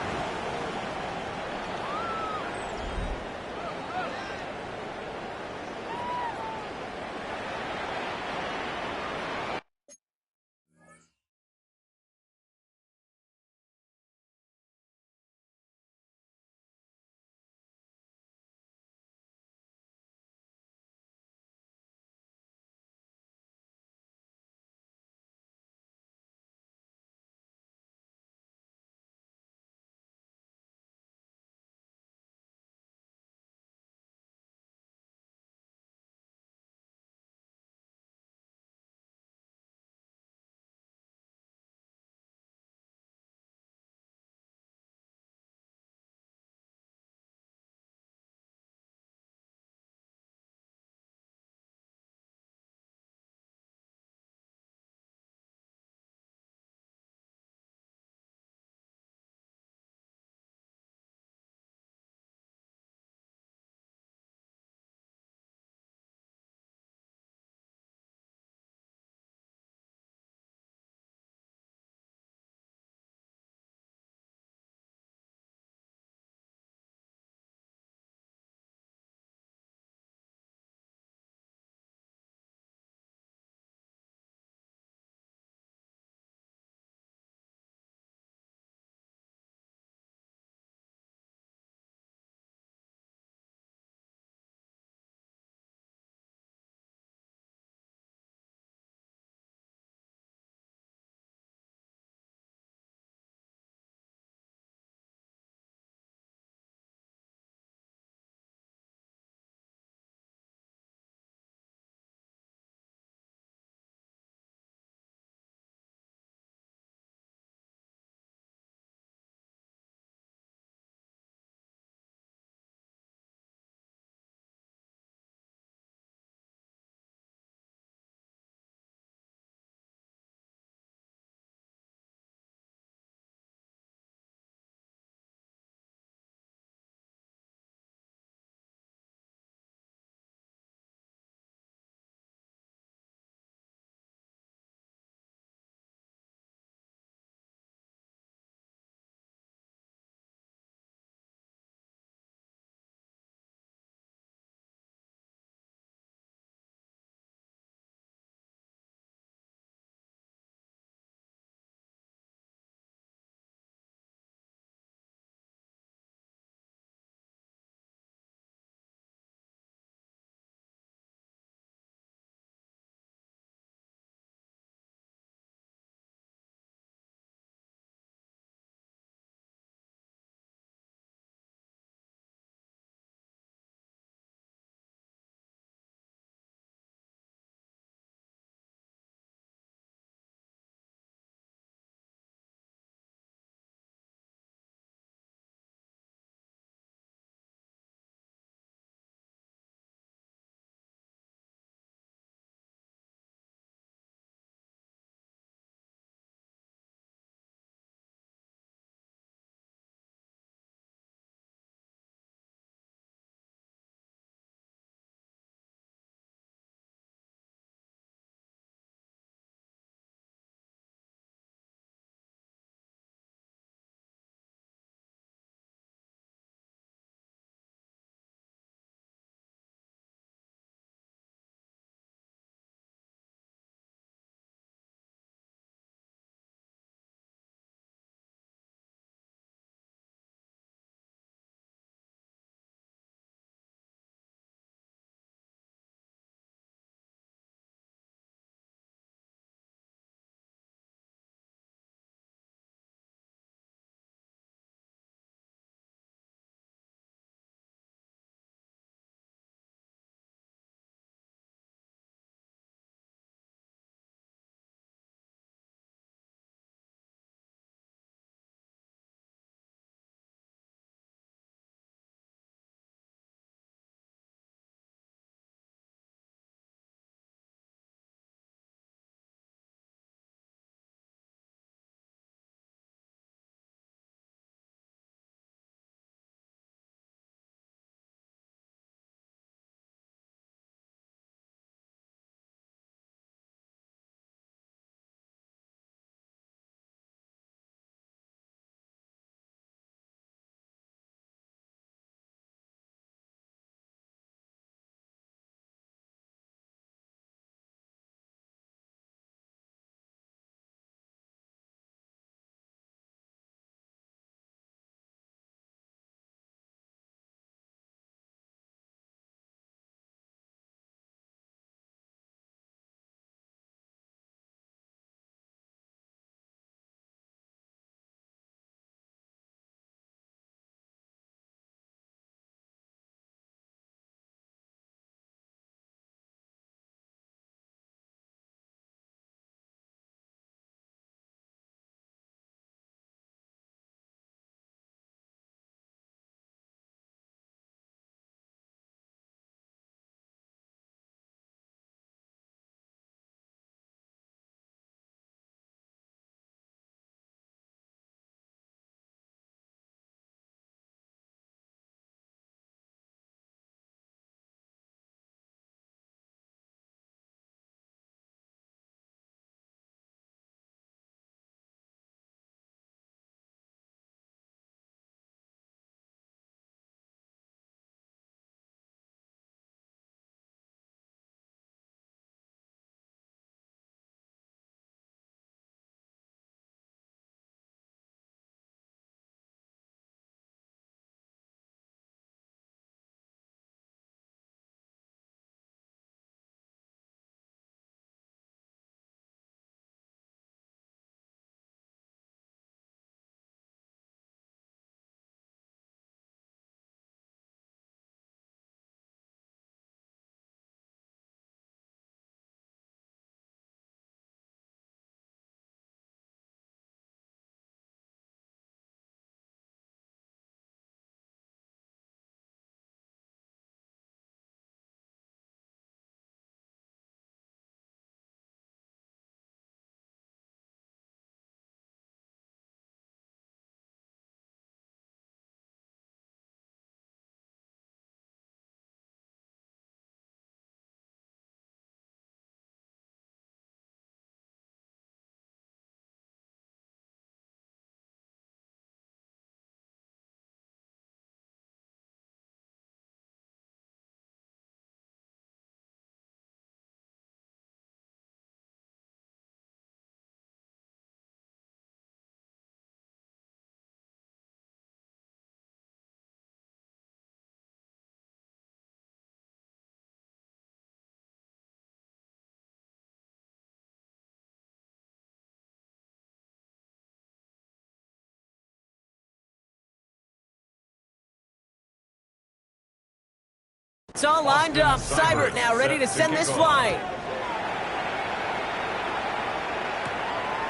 It's all lined up. Seibert now ready to send this flying.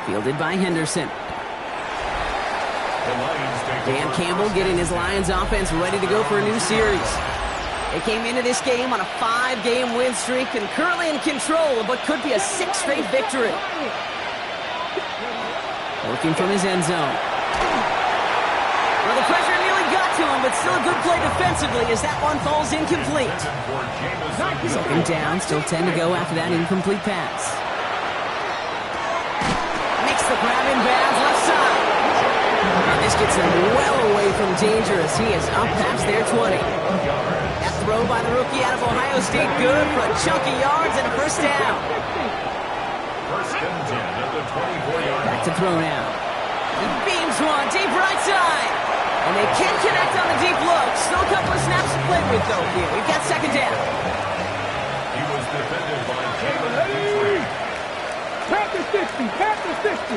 Fielded by Henderson. Dan Campbell getting his Lions offense ready to go for a new series. They came into this game on a 5-game win streak and currently in control of what could be a 6th straight victory. Working from his end zone. Well, the pressure nearly got to him, but still a good play defensively as that one falls incomplete. Second down, still 10 to go after that incomplete pass. Makes the grab in bounds left side. And this gets him well away from danger as he is up past their 20. That throw by the rookie out of Ohio State, good for a chunk of yards and a first down. First and 10 at the 24-yard line. Back to throw now. He beams one, deep right side. And they can connect on the deep look. Still a couple of snaps to play with, though, here. We've got second down. He was defended by Kevin. Pat the 60, pat the 60.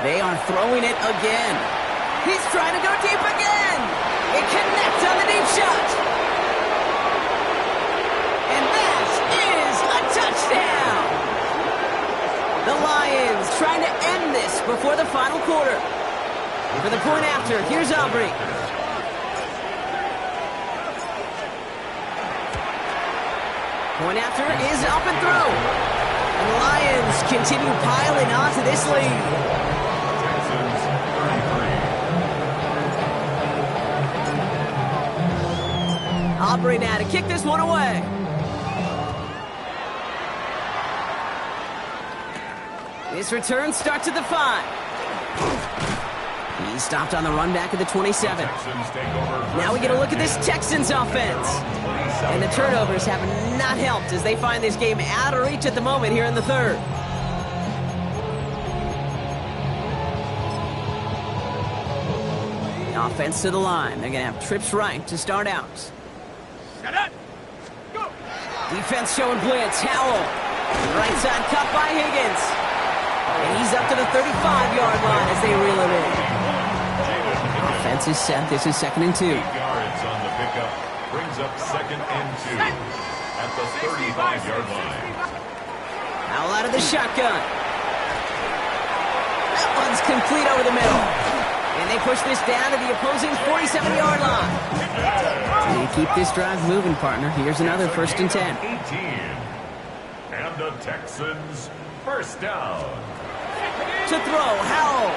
They are throwing it again. He's trying to go deep again. It connects on the deep shot. And that is a touchdown. The Lions trying to end this before the final quarter. For the point after, here's Aubrey. Point after is up and throw. And the Lions continue piling onto this lead. Aubrey now to kick this one away. This return starts at the 5. He stopped on the run back at the 27. Now we get a look at this Texans offense. And the turnovers have not helped as they find this game out of reach at the moment here in the third. Offense to the line. They're going to have trips right to start out. Defense showing blitz. Howell. Right side cut by Higgins. And he's up to the 35-yard line as they reel it in. Offense is set. This is 2nd and 2. 8 yards on the pickup. Brings up 2nd and 2 at the 35-yard line. Howell out of the shotgun. That one's complete over the middle. And they push this down to the opposing 47-yard line. They keep this drive moving, partner. Here's another 1st and 10. 18. And the Texans first down. To throw, Howell.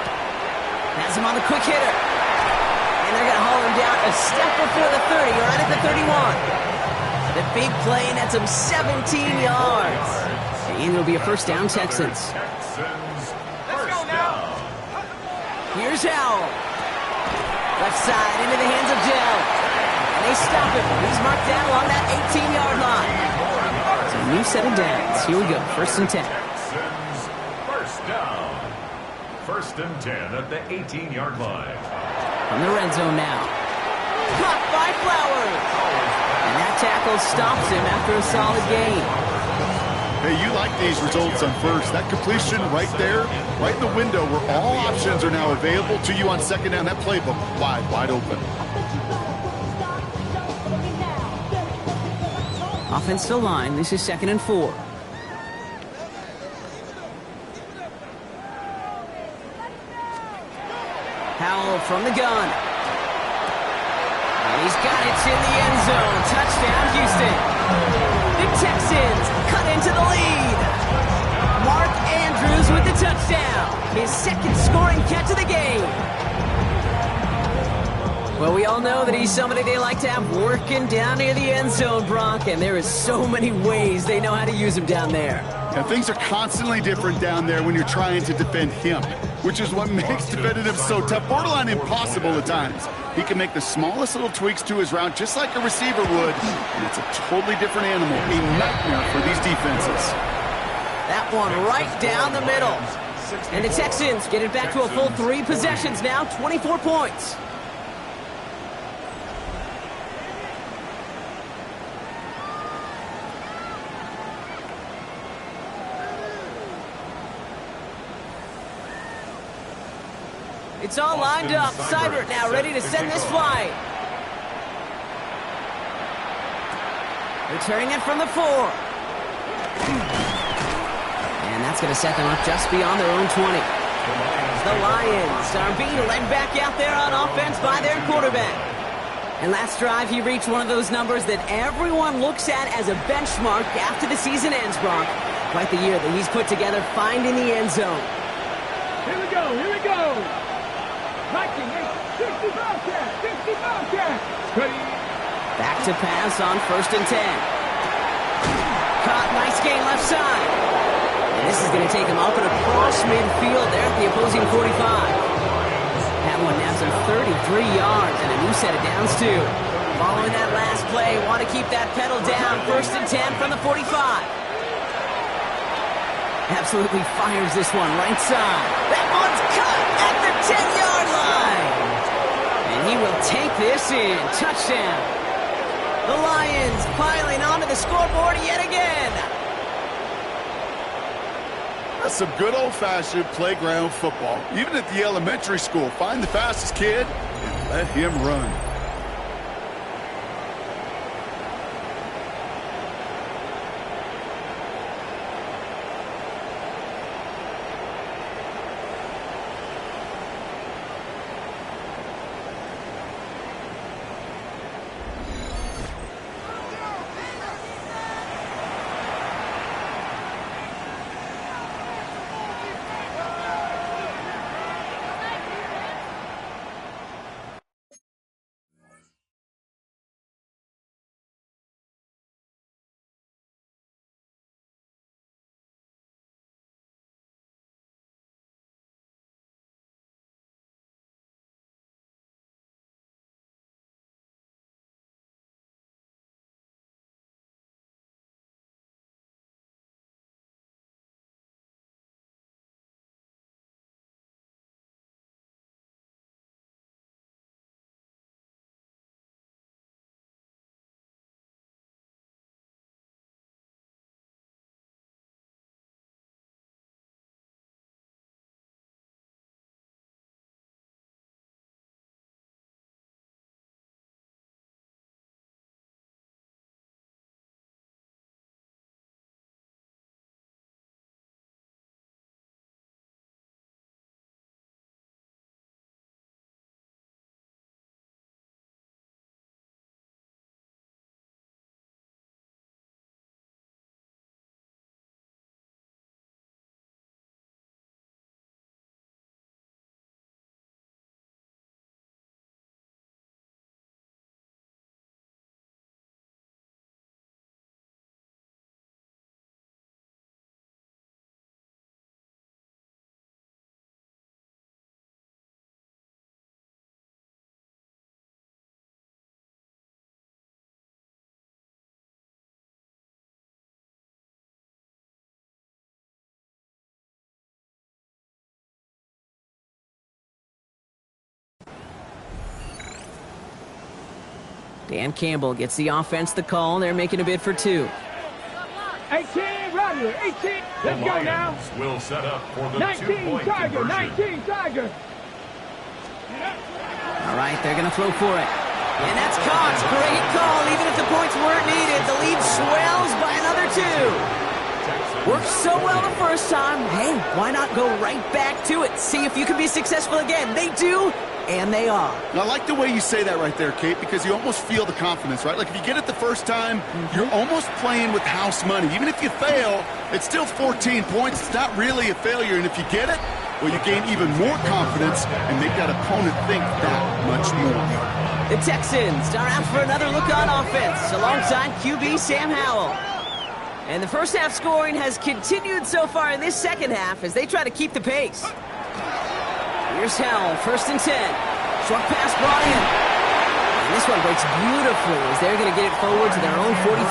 Has him on the quick hitter. And they're going to haul him down a step before the 30, right at the 31. The big play, and that's him 17 yards. And it'll be a first down, Texans. Texans first down. Here's Howell. Left side into the hands of Dell. And they stop him. He's marked down along that 18-yard line. So a new set of downs. Here we go. 1st and 10. Texans first down. 1st and 10 at the 18-yard line. From the red zone now. Caught by Flowers. And that tackle stops him after a solid gain. Hey, you like these results on first. That completion right there, right in the window where all options are now available to you on 2nd down. That playbook wide open. Offense to line. This is 2nd and 4. Howell from the gun. And he's got it in the end zone. Touchdown, Houston. The Texans cut into the lead. Mark Andrews with the touchdown. His 2nd scoring catch of the game. Well, we all know that he's somebody they like to have working down near the end zone, Brock, and there is so many ways they know how to use him down there. And things are constantly different down there when you're trying to defend him, which is what makes defending him so tough, borderline impossible at times. He can make the smallest little tweaks to his route just like a receiver would, and it's a totally different animal, a nightmare for these defenses. That one right down the middle. And the Texans get it back to a full 3 possessions now, 24 points. It's all lined up. Seibert now ready to send this flight. Returning it from the 4. And that's going to set them up just beyond their own 20. The Lions are being led back out there on offense by their quarterback. And last drive, he reached one of those numbers that everyone looks at as a benchmark after the season ends, Brock. Quite the year that he's put together finding the end zone. Here we go, here we go. Viking, 60 Bobcats, 60 Bobcats. Ready. Back to pass on 1st and 10. Caught, nice gain left side. And this is going to take him up and across midfield there at the opposing 45. That one nabs him 33 yards and a new set of downs too. Following that last play, want to keep that pedal down. 1st and 10 from the 45. Absolutely fires this one right side. That one's cut at the 10-yard line. And he will take this in. Touchdown. The Lions piling onto the scoreboard yet again. That's some good old-fashioned playground football. Even at the elementary school, find the fastest kid and let him run. Dan Campbell gets the offense the call. They're making a bid for 2. 18, Roger, 18. Let's go now. Will set up for the 19, 2-point Tiger, conversion. 19, Tiger. All right, they're going to throw for it. And that's caught. Great call. Even if the points weren't needed, the lead swells by another 2. Worked so well the first time. Hey, why not go right back to it? See if you can be successful again. They do, and they are. And I like the way you say that right there, Kate, because you almost feel the confidence, right? Like if you get it the first time, you're almost playing with house money. Even if you fail, it's still 14 points. It's not really a failure. And if you get it, well, you gain even more confidence and make that opponent think that much more. The Texans are out for another look on offense alongside QB Sam Howell. And the first half scoring has continued so far in this second half as they try to keep the pace. Here's Howell, 1st and 10. Short pass brought in. And this one breaks beautifully as they're going to get it forward to their own 45.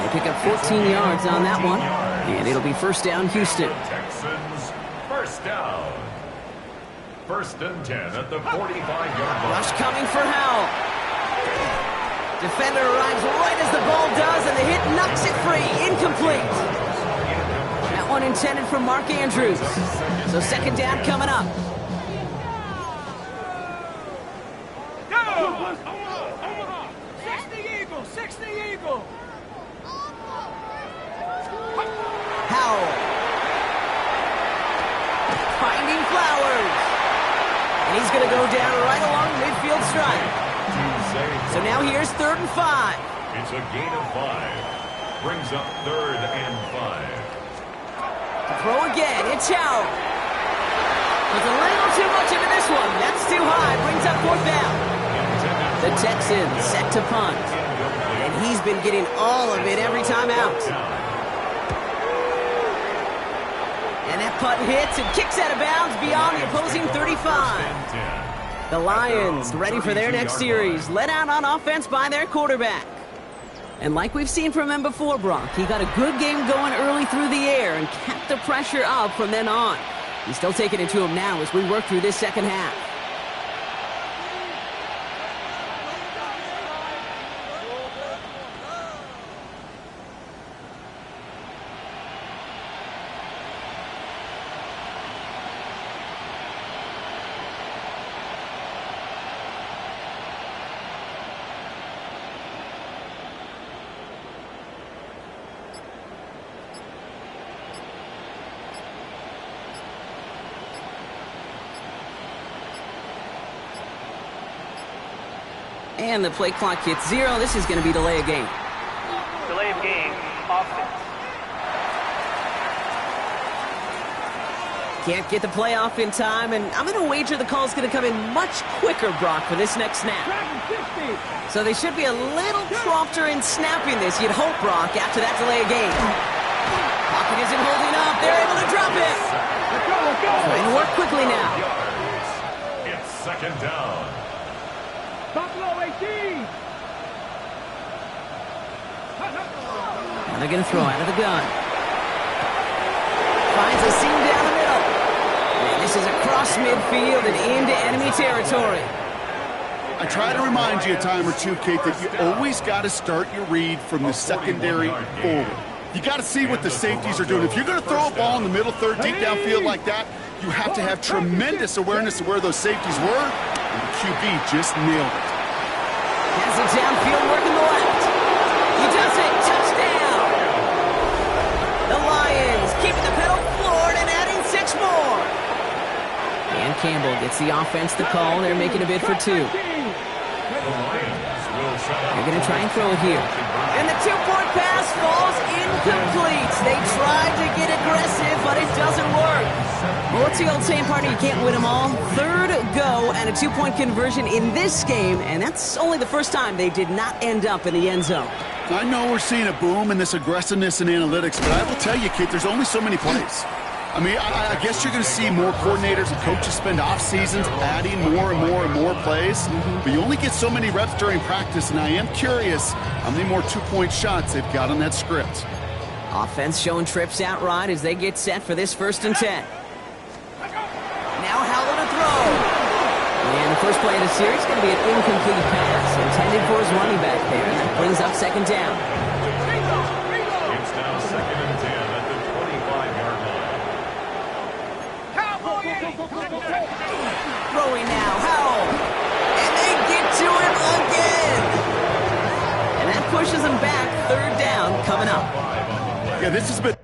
They pick up 14 yards on that one. And it'll be 1st down, Houston. Texans, 1st down. 1st and 10 at the 45-yard line. Rush coming for Howell. Defender arrives right as the ball does, and the hit knocks it free. Incomplete. That one intended for Mark Andrews. So 2nd down coming up. Omaha. 60 Eagle. Howell. Finding Flowers. And he's going to go down right along midfield strike. So now here's 3rd and 5. It's a gain of 5. Brings up 3rd and 5. To throw again, it's Howell. Puts a little too much into this one. That's too high. Brings up 4th down. The Texans set to punt. And he's been getting all of it every time out. And that punt hits and kicks out of bounds beyond the opposing 35. The Lions ready for their next series, led out on offense by their quarterback. And like we've seen from him before, Brock, he got a good game going early through the air and kept the pressure up from then on. He's still taking it to him now as we work through this second half. And the play clock hits 0. This is going to be delay of game. Delay of game, offense. Can't get the play off in time, and I'm going to wager the call's going to come in much quicker, Brock, for this next snap. So they should be a little prompter in snapping this, you'd hope, Brock, after that delay of game. Pocket isn't holding up. They're able to drop it. Trying to work quickly now. It's 2nd down. Buffalo 18. And they're going to throw out of the gun. Finds a seam down the middle. And this is across midfield and into enemy territory. I try to remind you a time or two, Kate, that you always got to start your read from the secondary forward. You got to see what the safeties are doing. If you're going to throw a ball in the middle third, deep downfield like that, you have to have tremendous awareness of where those safeties were. And the QB just nailed it. Has it downfield working the left. He does it. Touchdown. The Lions keeping the pedal floored and adding 6 more. Dan Campbell gets the offense to call. They're making a bid for 2. They're going to try and throw it here. And the 2-point pass falls incomplete. They tried to get aggressive, but it doesn't work. Well, what's the old saying, partner? You can't win them all. 3rd go and a 2-point conversion in this game, and that's only the first time they did not end up in the end zone. I know we're seeing a boom in this aggressiveness in analytics, but I will tell you, Kate, there's only so many plays. I mean, I guess you're going to see more coordinators and coaches spend off seasons adding more and more and more plays, but you only get so many reps during practice, and I am curious how many more 2-point shots they've got on that script. Offense showing trips out right as they get set for this 1st and 10. Now Howell to throw. And the first play of the series is going to be an incomplete pass intended for his running back there. And that brings up 2nd down. It's now 2nd and 10 at the 25-yard line. Throwing now, Howell. And they get to him again. And that pushes him back. 3rd down coming up. Yeah, this has been...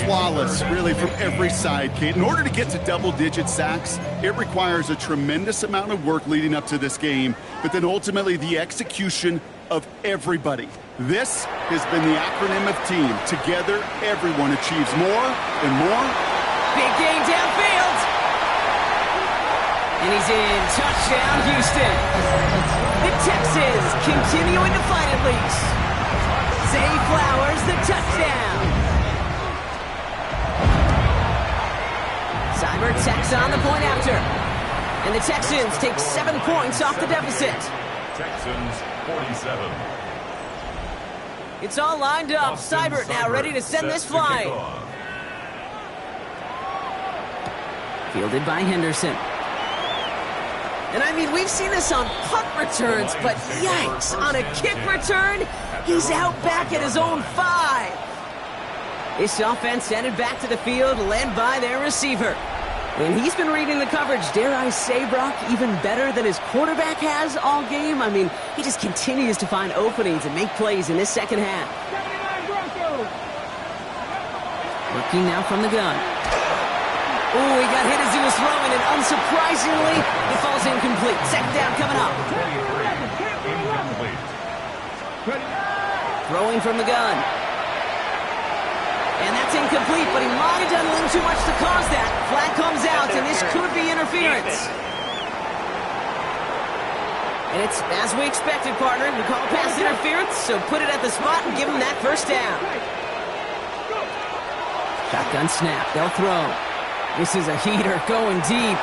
flawless, really, from every side, Kate. In order to get to double-digit sacks, it requires a tremendous amount of work leading up to this game, but then ultimately the execution of everybody. This has been the acronym of team. Together, everyone achieves more and more. Big game downfield. And he's in. Touchdown, Houston. The Texans continuing to fight at least. Zay Flowers, the touchdown. Cyber tacks on the point after. And the Texans take 7 points off the deficit. Texans 47. It's all lined up. Cyber now ready to send this flying. Fielded by Henderson. And I mean, we've seen this on punt returns, but yikes, on a kick return, he's out back at his own 5. This offense headed back to the field, led by their receiver. And he's been reading the coverage, dare I say, Brock, even better than his quarterback has all game. I mean, he just continues to find openings and make plays in this second half. Working now from the gun. Oh, he got hit as he was throwing, and unsurprisingly, it falls incomplete. Second down coming up. Throwing from the gun. And that's incomplete, but he might have done a little too much to cause that. Flag comes out, and this could be interference. And it's as we expected, partner. We call pass interference, so put it at the spot and give him that first down. Shotgun snap. They'll throw. This is a heater going deep.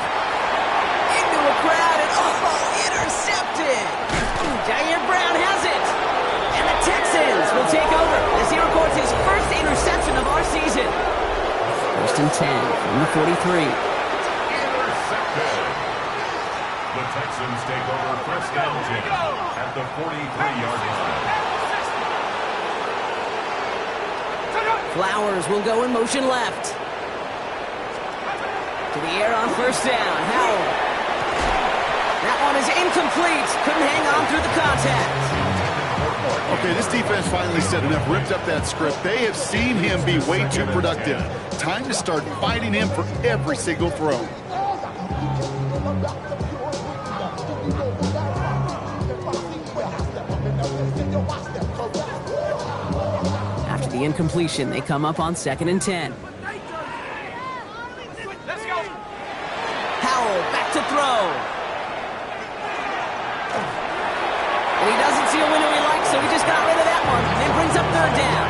Into a crowd, and intercepted. Jair Brown has it. And the Texans will take over as he records his first interception of our season. First and 10 from the 43. Intercepted. The Texans take over first and 10 at the 43-yard line. Flowers will go in motion left. To the air on first down. Howell. That one is incomplete. Couldn't hang on through the contact. Okay, this defense finally said enough, ripped up that script. They have seen him be way too productive. Time to start fighting him for every single throw. After the incompletion, they come up on second and 10. Howell back to throw. And he doesn't see a window he likes, so he just got rid of that one. And brings up third down.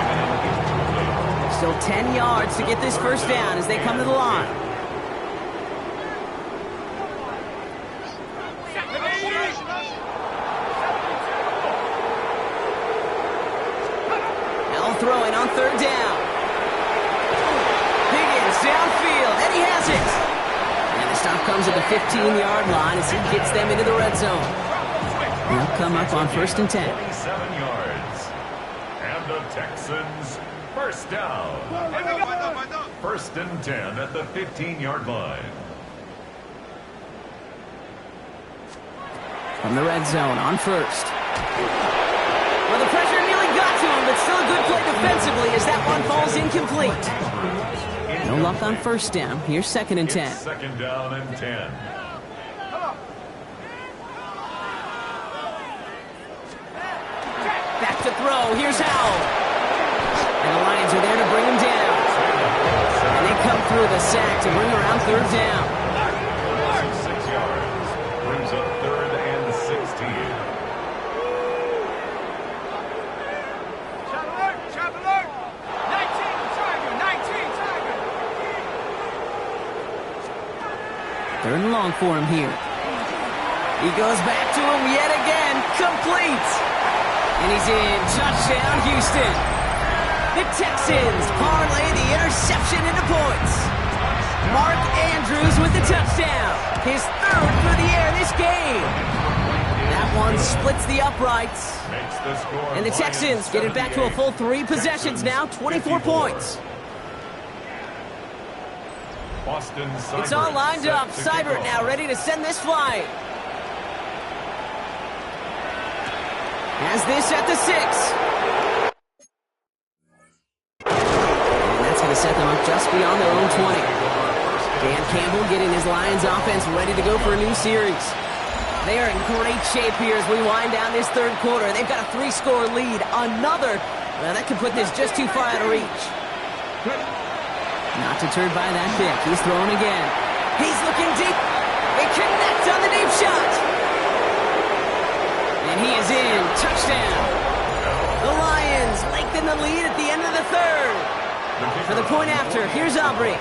Still 10 yards to get this first down as they come to the line. Now throwing on third down. Higgins downfield, and he has it. And the stop comes at the 15-yard line as he gets them into the red zone. They'll come up on first and 10. 27 yards. And the Texans first down. First and 10 at the 15-yard line. From the red zone on first. Well, the pressure nearly got to him, but still a good play defensively as that one falls incomplete. No luck on first down. Here's second and 10. It's second down and 10. Back to throw. Here's Howell. And the Lions are there to bring him down. And they come through the sack to bring around third down. 6 yards. Brings up third and 16. Trap alert! 19 Tiger! 19 Tiger! Third and long for him here. He goes back to him yet again. Complete. And he's in. Touchdown, Houston. The Texans parlay the interception into points. Mark Andrews with the touchdown. His third through the air this game. That one splits the uprights. Makes the score. And the Texans get it back to a full 3 possessions now, 24 points. Boston It's all lined up. Seibert now ready to send this flying. Has this at the 6. And that's going to set them up just beyond their own 20. Dan Campbell getting his Lions offense ready to go for a new series. They are in great shape here as we wind down this third quarter. They've got a 3-score lead. Another, well, that could put this just too far out of reach. Not deterred by that pick. He's throwing again. He's looking deep. It connects on the deep shot. And he is in. Touchdown. The Lions lengthen the lead at the end of the third. For the point after, here's Aubrey.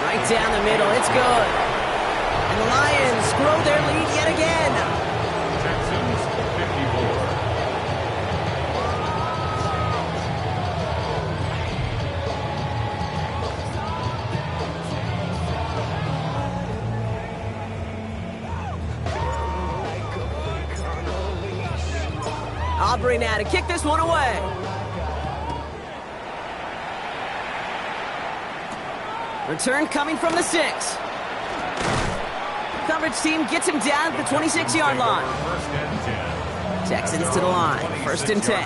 Right down the middle. It's good. And the Lions grow their lead yet again. Texans 54. Aubrey now to kick this one away. Return coming from the 6. Coverage team gets him down at the 26-yard line. First and 10. Texans to the line. First and 10.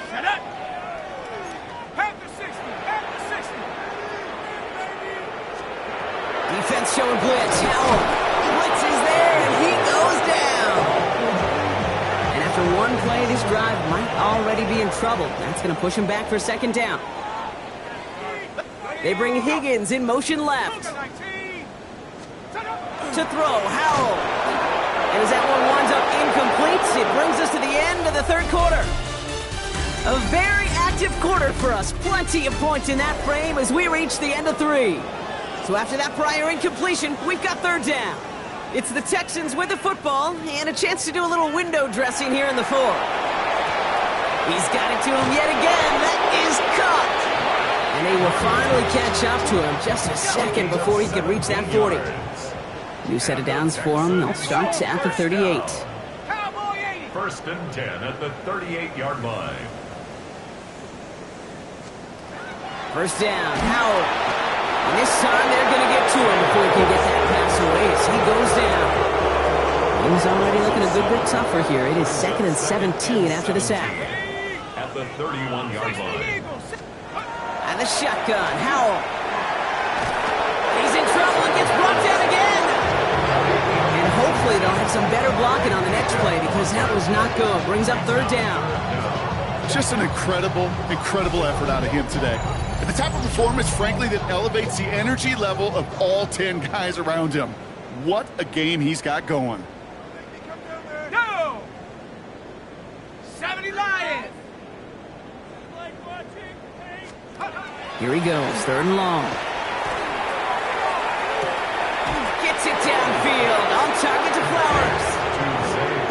Set up. Half the 60. Half the 60. Defense showing blitz. Howell. Blitz is there, and he goes down. And after one play, this drive might already be in trouble. That's going to push him back for second down. They bring Higgins in motion left. To throw, Howell. And as that one winds up incomplete, it brings us to the end of the third quarter. A very active quarter for us. Plenty of points in that frame as we reach the end of 3. So after that prior incompletion, we've got third down. It's the Texans with the football and a chance to do a little window dressing here in the 4. He's got it to him yet again. That is caught. And they will finally catch up to him just a second before he could reach that 40. New set of downs for him. They'll start at the 38. First and 10 at the 38-yard line. First down, Howell. And this time they're going to get to him before he can get that pass away as he goes down. He's already looking a good bit tougher here. It is second and 17 after the sack. At the 31-yard line. And the shotgun, Howell. He's in trouble and gets brought down again. And hopefully they'll have some better blocking on the next play because that was not good. Brings up third down. Just an incredible effort out of him today. And the type of performance, frankly, that elevates the energy level of all 10 guys around him. What a game he's got going. No! 70 Lions! Here he goes, third and long. Gets it downfield, on target to Flowers.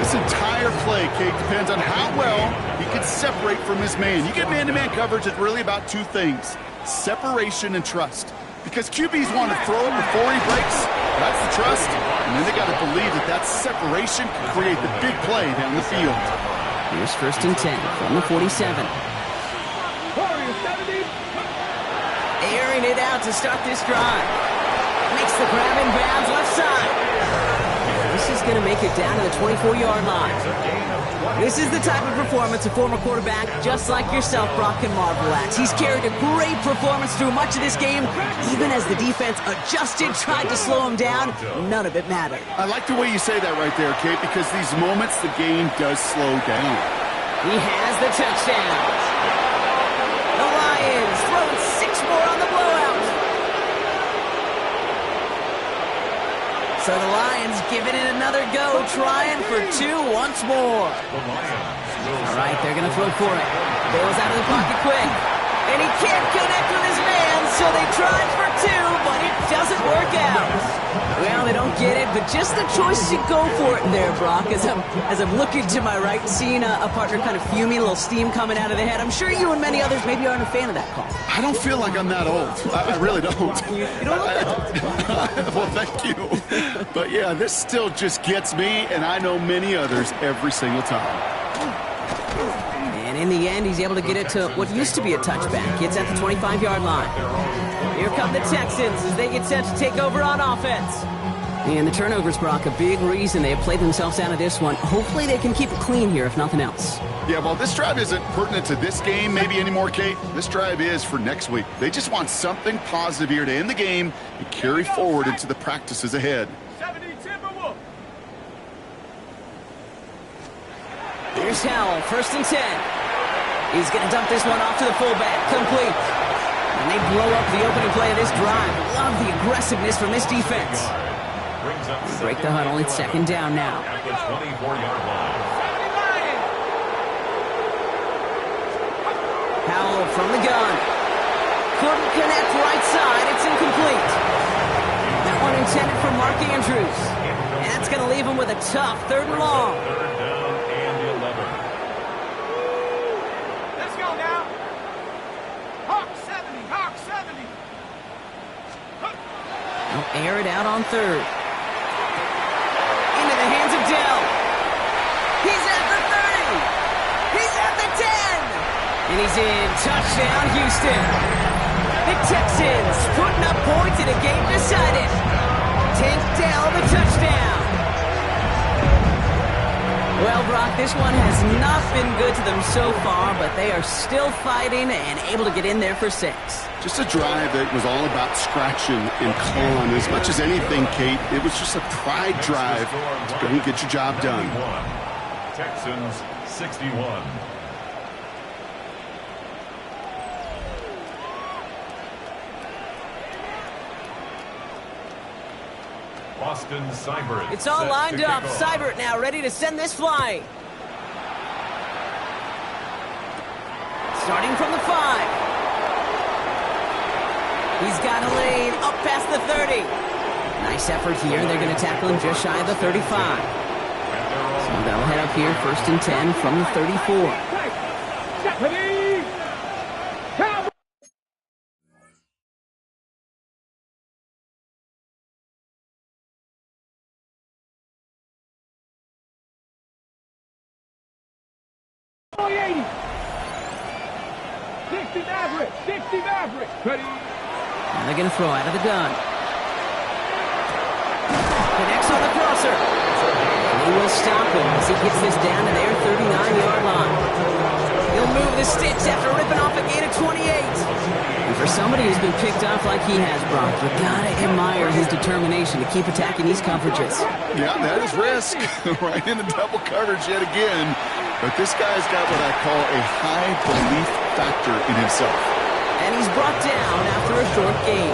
This entire play, Kate, depends on how well he can separate from his man. You get man-to-man coverage, it's really about two things, separation and trust. Because QBs want to throw it before he breaks, that's the trust, and then they got to believe that that separation can create the big play down the field. Here's first and 10 from the 47. Airing it out to start this drive. Makes the grab in bounds left side. This is going to make it down to the 24-yard line. This is the type of performance a former quarterback just like yourself, Brock, can marvel at. He's carried a great performance through much of this game. Even as the defense adjusted, tried to slow him down, none of it mattered. I like the way you say that right there, Kate, because these moments the game does slow down. He has the touchdown. The Lions throwing 6 more on the blowout. So the Lions giving it another go, trying for 2 once more. All right, they're going to throw for it. Bale's out of the pocket quick. And he can't connect with his man, so they tried for 2, but it doesn't work out. Well, they don't get it, but just the choice to go for it there, Brock, as I'm looking to my right, seeing a partner kind of fuming, a little steam coming out of the head. I'm sure you and many others maybe aren't a fan of that call. I don't feel like I'm that old. I really don't. You don't look that old. Well, thank you. But yeah, this still just gets me, and I know many others every single time. And in the end, he's able to get it to what used to be a touchback. It's at the 25-yard line. Here come the Texans as they get set to take over on offense. And the turnovers, Brock, a big reason they have played themselves out of this one. Hopefully they can keep it clean here, if nothing else. Yeah, well, this drive isn't pertinent to this game maybe anymore, Kate. This drive is for next week. They just want something positive here to end the game and carry forward into the practices ahead. 70 Timberwolves. Here's Howell, first and 10. He's going to dump this one off to the fullback, complete. And they blow up the opening play of this drive. Love the aggressiveness from this defense. They break the huddle, it's second down now. At the 24-yard line. Howell from the gun. Couldn't connect right side. It's incomplete. That one intended for Mark Andrews. And that's going to leave him with a tough 3rd and long. Third down and 11. Let's go now. Hawk 70, Hawk 70. They'll air it out on 3rd. Into the hands of Dell. He's at the 30. He's at the 10. And he's in. Touchdown, Houston. The Texans putting up points in a game decided. Tank Dell the touchdown. Well, Brock, this one has not been good to them so far, but they are still fighting and able to get in there for 6. Just a drive that was all about scratching and clawing. As much as anything, Kate, it was just a pride drive to go and get your job done. Texans 61. Austin Seibert. It's all lined up. Seibert now ready to send this flying. Starting from the 5. He's got a lane up past the 30. Nice effort here. They're going to tackle him just shy of the 35. So they'll head up here 1st and 10 from the 34. .80. 60 Maverick, 60 Maverick. Ready? And they're going to throw out of the gun. Connects on the crosser. And he will stop him as he gets this down to their 39-yard line. He'll move the sticks after ripping off a gain of 28. And for somebody who's been picked off like he has, Brock, you gotta admire his determination to keep attacking these coverages. Yeah, that is risk. Right into double coverage yet again. But this guy's got what I call a high belief factor in himself. And he's brought down after a short gain.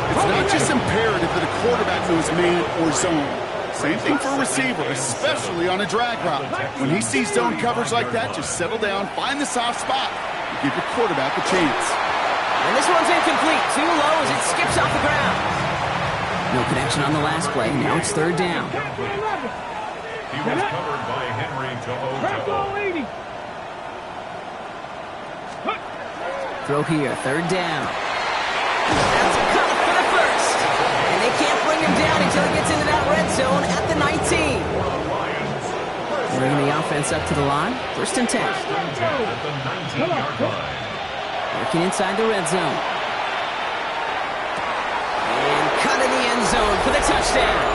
It's not just imperative that a quarterback knows man or zone. Same thing for a receiver, especially on a drag route. When he sees zone coverage like that, just settle down, find the soft spot, and give your quarterback a chance. And this one's incomplete. Too low as it skips off the ground. No connection on the last play. Now it's 3rd down. He was covered by Henry Toho. 80. Throw here, 3rd down. That's a cut for the 1st. And they can't bring him down until he gets into that red zone at the 19. Bringing the offense up to the line. 1st and 10. At the 19-yard line. Working inside the red zone. And cut in the end zone for the touchdown.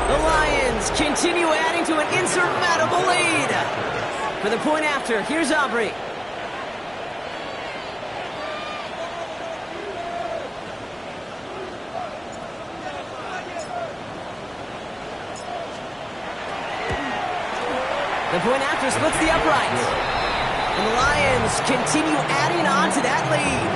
The Lions continue adding to an insurmountable lead. For the point after, here's Aubrey. The point after splits the uprights. And the Lions continue adding on to that lead.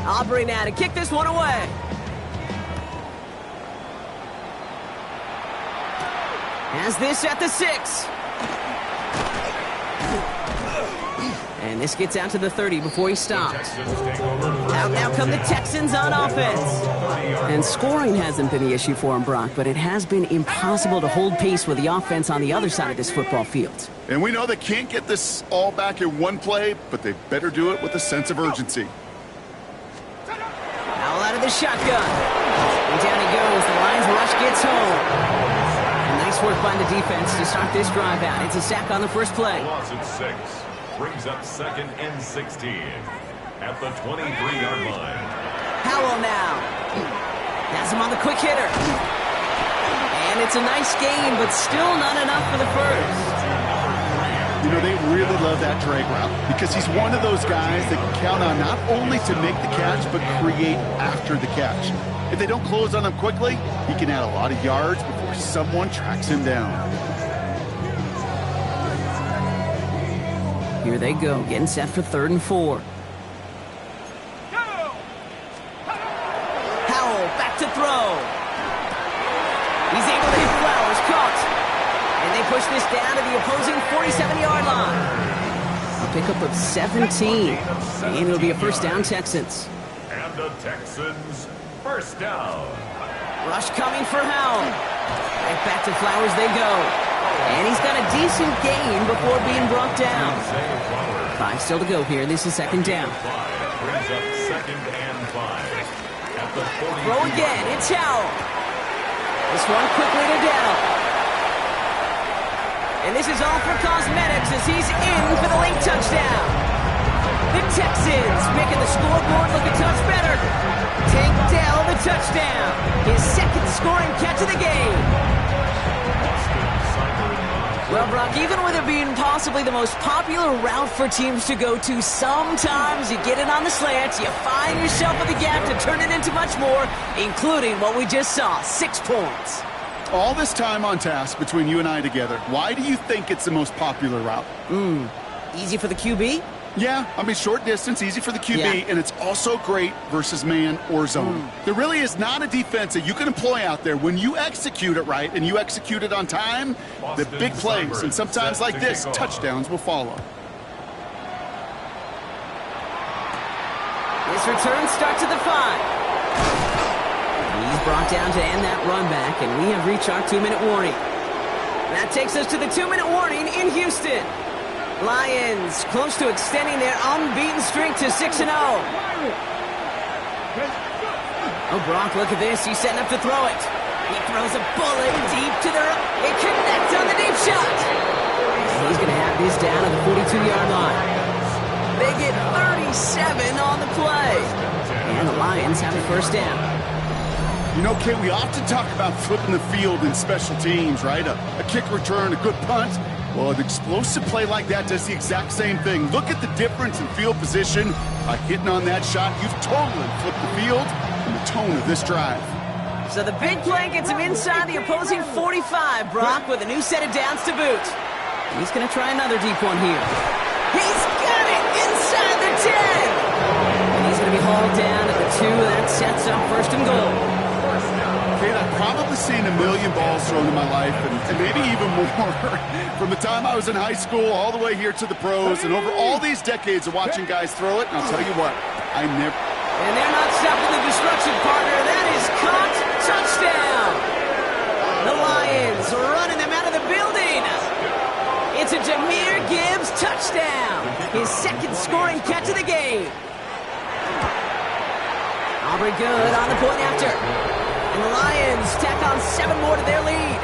Aubrey now to kick this one away. Has this at the 6. And this gets out to the 30 before he stops. Out now come the Texans on offense. And scoring hasn't been the issue for him, Brock, but it has been impossible to hold pace with the offense on the other side of this football field. And we know they can't get this all back in one play, but they better do it with a sense of urgency. Now out of the shotgun. And down he goes. The Lions rush gets home. And nice work by the defense to start this drive out. It's a sack on the first play. Loss at 6. Brings up 2nd and 16 at the 23-yard line. Howell now. Has him on the quick hitter. And it's a nice gain, but still not enough for the first. You know, they really love that drag route because he's one of those guys that can count on not only to make the catch, but create after the catch. If they don't close on him quickly, he can add a lot of yards before someone tracks him down. Here they go, getting set for 3rd and 4. Howell back to throw. He's able to hit Flowers, caught. And they push this down to the opposing 47-yard line. A pickup of 17. And it'll be a first down, Texans. And the Texans first down. Rush coming for Howell. Right back to Flowers they go. And he's got a decent gain before being brought down. 5 still to go here. This is 2nd down. Brings up 2nd and 5. At the 40. Throw again. It's Howell. This one quickly to Dell. And this is all for cosmetics as he's in for the late touchdown. The Texans making the scoreboard look a touch better. Tank Dell the touchdown. His 2nd scoring catch of the game. Well, Brock, even with it being possibly the most popular route for teams to go to, sometimes you get it on the slants, you find yourself with a gap to turn it into much more, including what we just saw, 6 points. All this time on task between you and I together, why do you think it's the most popular route? Easy for the QB? Yeah, I mean, short distance, easy for the QB, Yeah. and it's also great versus man or zone. There really is not a defense that you can employ out there. When you execute it right and you execute it on time, the big plays, and sometimes like this, touchdowns will follow. This return starts at the 5. He's brought down to end that run back, and we have reached our 2-minute warning. That takes us to the 2-minute warning in Houston. Lions close to extending their unbeaten streak to 6-0. Oh, Brock, look at this. He's setting up to throw it. He throws a bullet deep to the... It connects on the deep shot. He's going to have this down at the 42-yard line. They get 37 on the play. And the Lions have a first down. You know, Kate, we often talk about flipping the field in special teams, right? A kick return, a good punt. Well, an explosive play like that does the exact same thing. Look at the difference in field position. By hitting on that shot, you've totally flipped the field and the tone of this drive. So the big play gets him inside the opposing 45, Brock, with a new set of downs to boot. He's going to try another deep one here. He's got it inside the 10. And he's going to be hauled down at the 2. That sets up 1st and goal. Kate, I've probably seen a million balls thrown in my life, and maybe even more. From the time I was in high school all the way here to the pros, and over all these decades of watching guys throw it, and I'll tell you what, I never... And they're not stopping the destruction, partner. That is caught. Touchdown. The Lions running them out of the building. It's a Jahmyr Gibbs touchdown. His 2nd scoring catch of the game. Aubrey good on the point after. And the Lions tack on 7 more to their lead.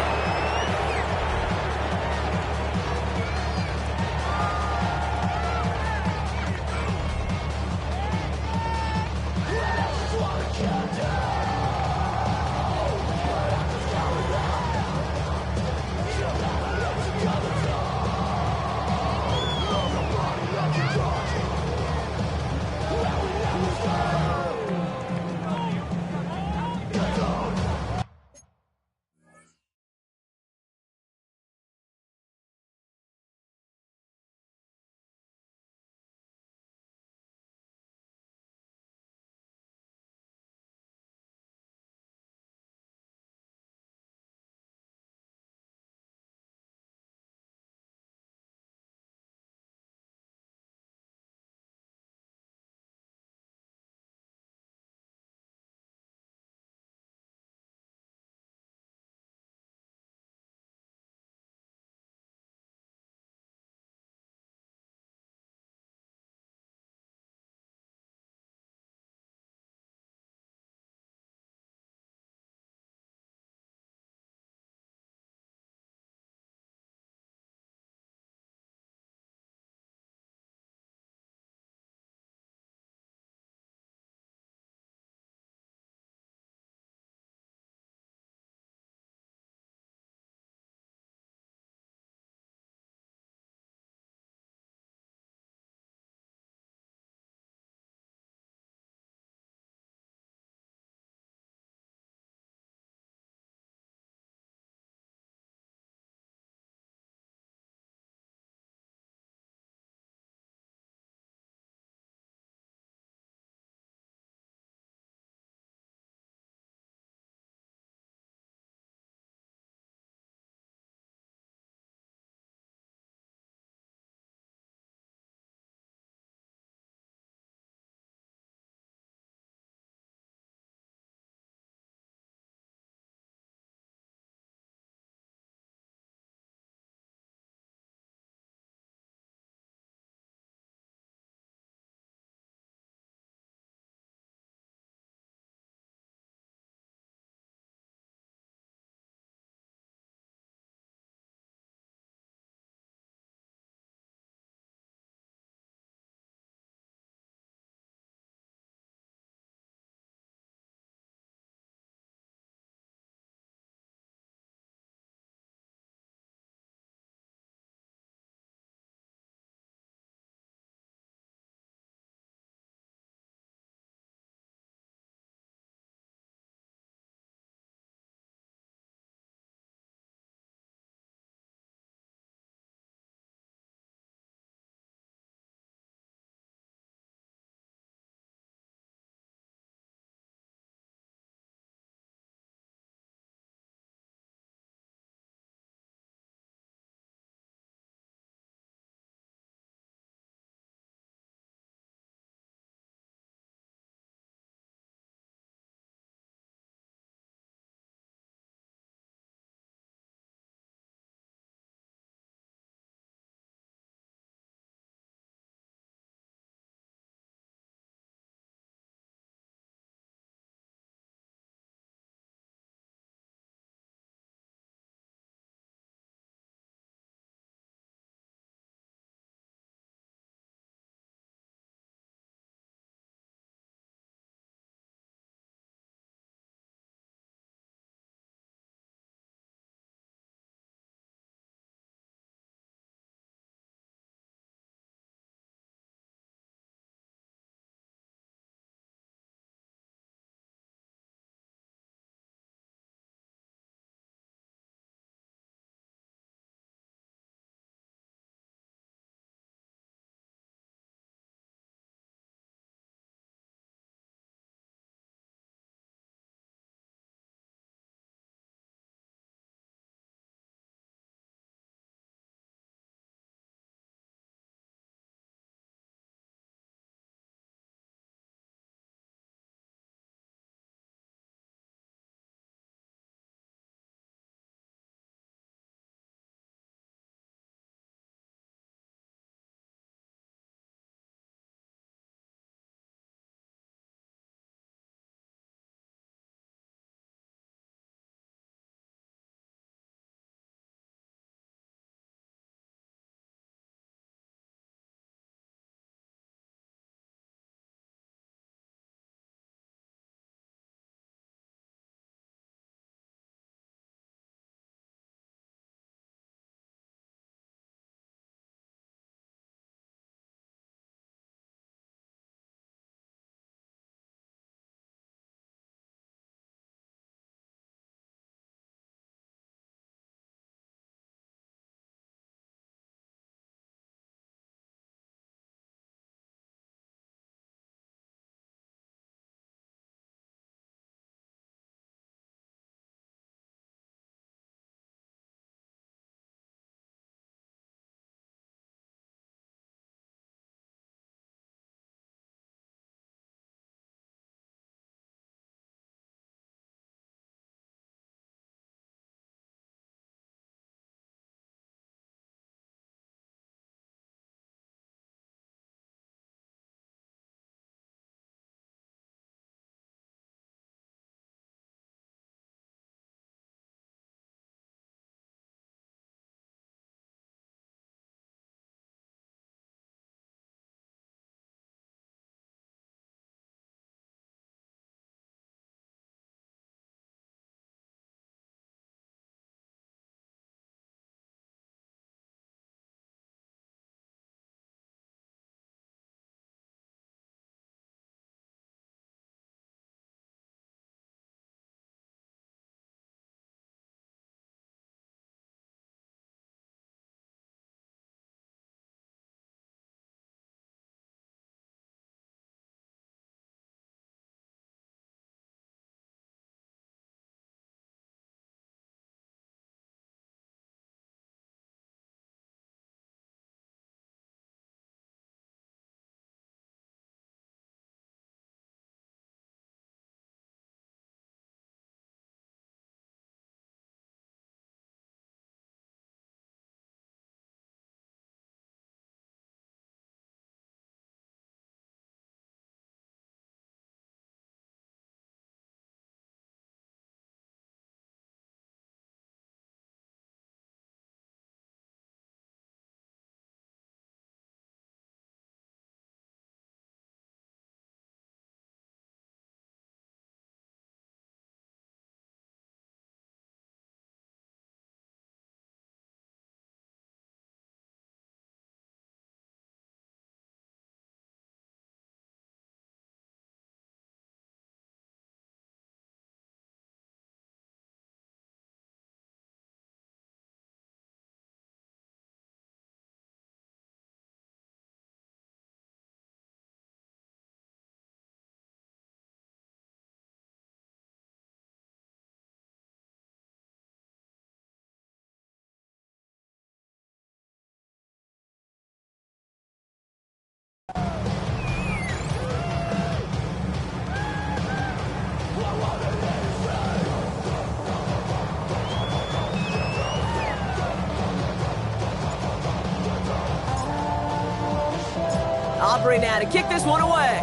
Aubrey now to kick this one away.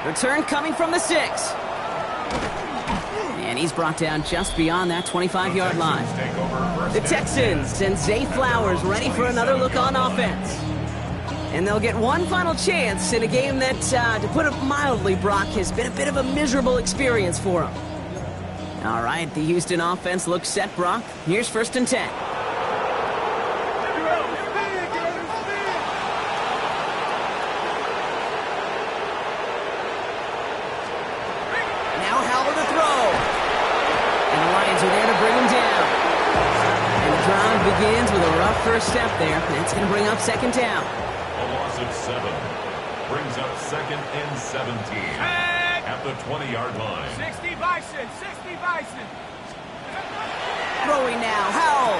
Return coming from the 6. And he's brought down just beyond that 25-yard line. The Texans send Zay Flowers ready for another look on offense. And they'll get one final chance in a game that, to put it mildly, Brock, has been a bit of a miserable experience for them. All right, the Houston offense looks set, Brock. Here's 1st and 10. Now Howell to throw. And the Lions are there to bring him down. And the drive begins with a rough first step there. That's going to bring up 2nd down. A loss of 7 brings up 2nd and 17 at the 20-yard line. 60 Bison, 60 Bison. Throwing now, Howell.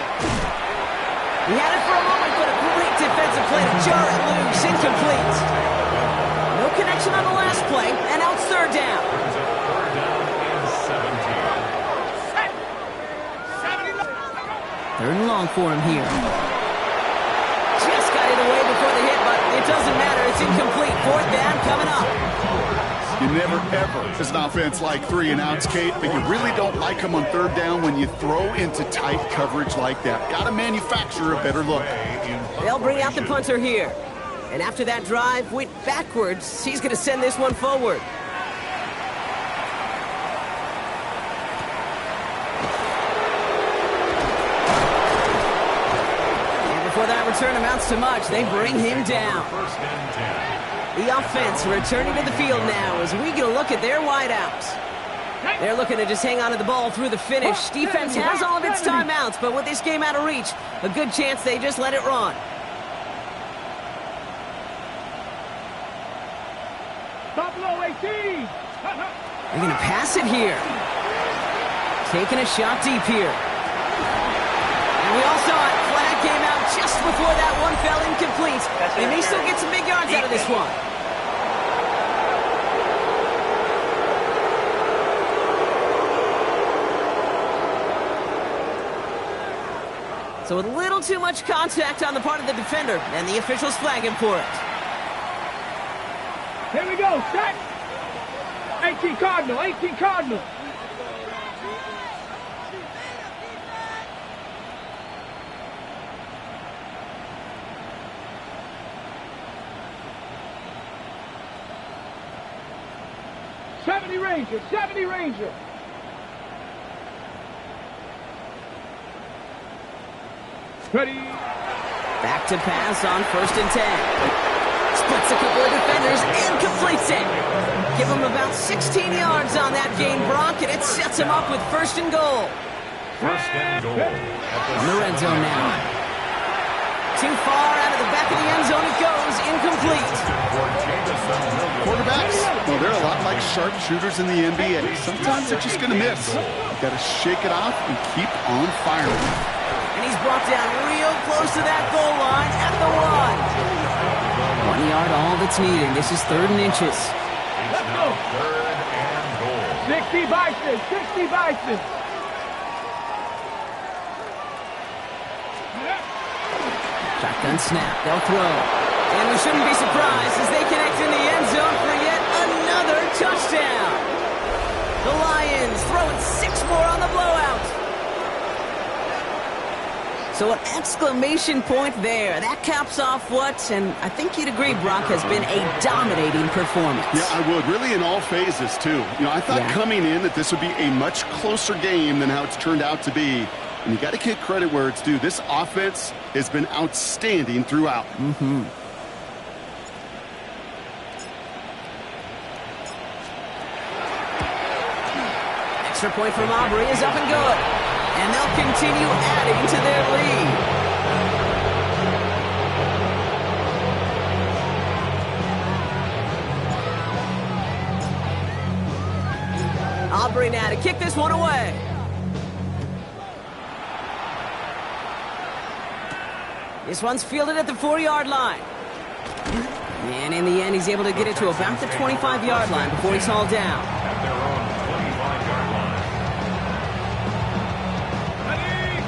He had it for a moment, but a great defensive play to jar it loose, incomplete. No connection on the last play, and now it's 3rd down. Brings up 3rd down and 17. 3rd and long for him here. Just got it away before the hit, but it doesn't matter. It's incomplete. 4th down coming up. You never, ever, as an offense, like 3 and outs, Kate, but you really don't like them on 3rd down when you throw into tight coverage like that. Got to manufacture a better look. They'll bring out the punter here. And after that drive went backwards, he's going to send this one forward. And before that return amounts to much, they bring him down. 1st and 10. The offense returning to the field now as we get a look at their wideouts. They're looking to just hang on to the ball through the finish. Defense has all of its timeouts, but with this game out of reach, a good chance they just let it run. Buffalo 18. They're going to pass it here. Taking a shot deep here. And we all saw it. Flag came out just before that one fell incomplete. They may still get some big yards out of this one. So a little too much contact on the part of the defender, and the officials flag him for it. Here we go, set. 18 Cardinal, 18 Cardinal. Ranger, 70 Ranger. Ready. Back to pass on 1st and 10. Splits a couple of defenders and completes it. Give him about 16 yards on that gain, Brock, and it sets him up with 1st and goal. 1st and goal. On the red zone now. Too far out of the back of the end zone it goes, incomplete. Quarterbacks, well, they're a lot like sharpshooters in the NBA. Sometimes they're just going to miss. You've got to shake it off and keep on firing. And he's brought down real close to that goal line at the 1. 1 yard, all that's needed. This is 3rd and inches. It's now 3rd and goal. 60 Bison, 60 Bison. Shotgun snap, they'll throw. And we shouldn't be surprised as they connect in the end zone for yet another touchdown. The Lions throwing 6 more on the blowout. So an exclamation point there. That caps off what, and I think you'd agree, Brock, has been a dominating performance. Yeah, I would. Really in all phases, too. You know, I thought coming in that this would be a much closer game than how it's turned out to be. And you got to give credit where it's due. This offense has been outstanding throughout. Extra point from Aubrey is up and good. And they'll continue adding to their lead. Aubrey now to kick this one away. This one's fielded at the 4-yard line. And in the end, he's able to get it to about the 25-yard line before he's hauled down. At their own 25-yard line.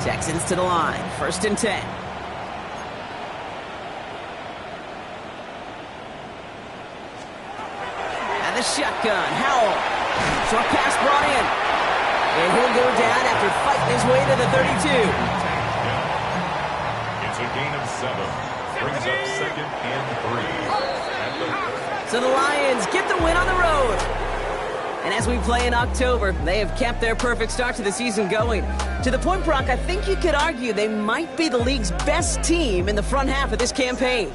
Texans to the line. 1st and 10. the shotgun. Howell. Short pass brought in. And he'll go down after fighting his way to the 32. It's a gain of 7. Brings up 2nd and 3. So the Lions get the win on the road. And as we play in October, they have kept their perfect start to the season going. To the point, Brock, I think you could argue they might be the league's best team in the front half of this campaign.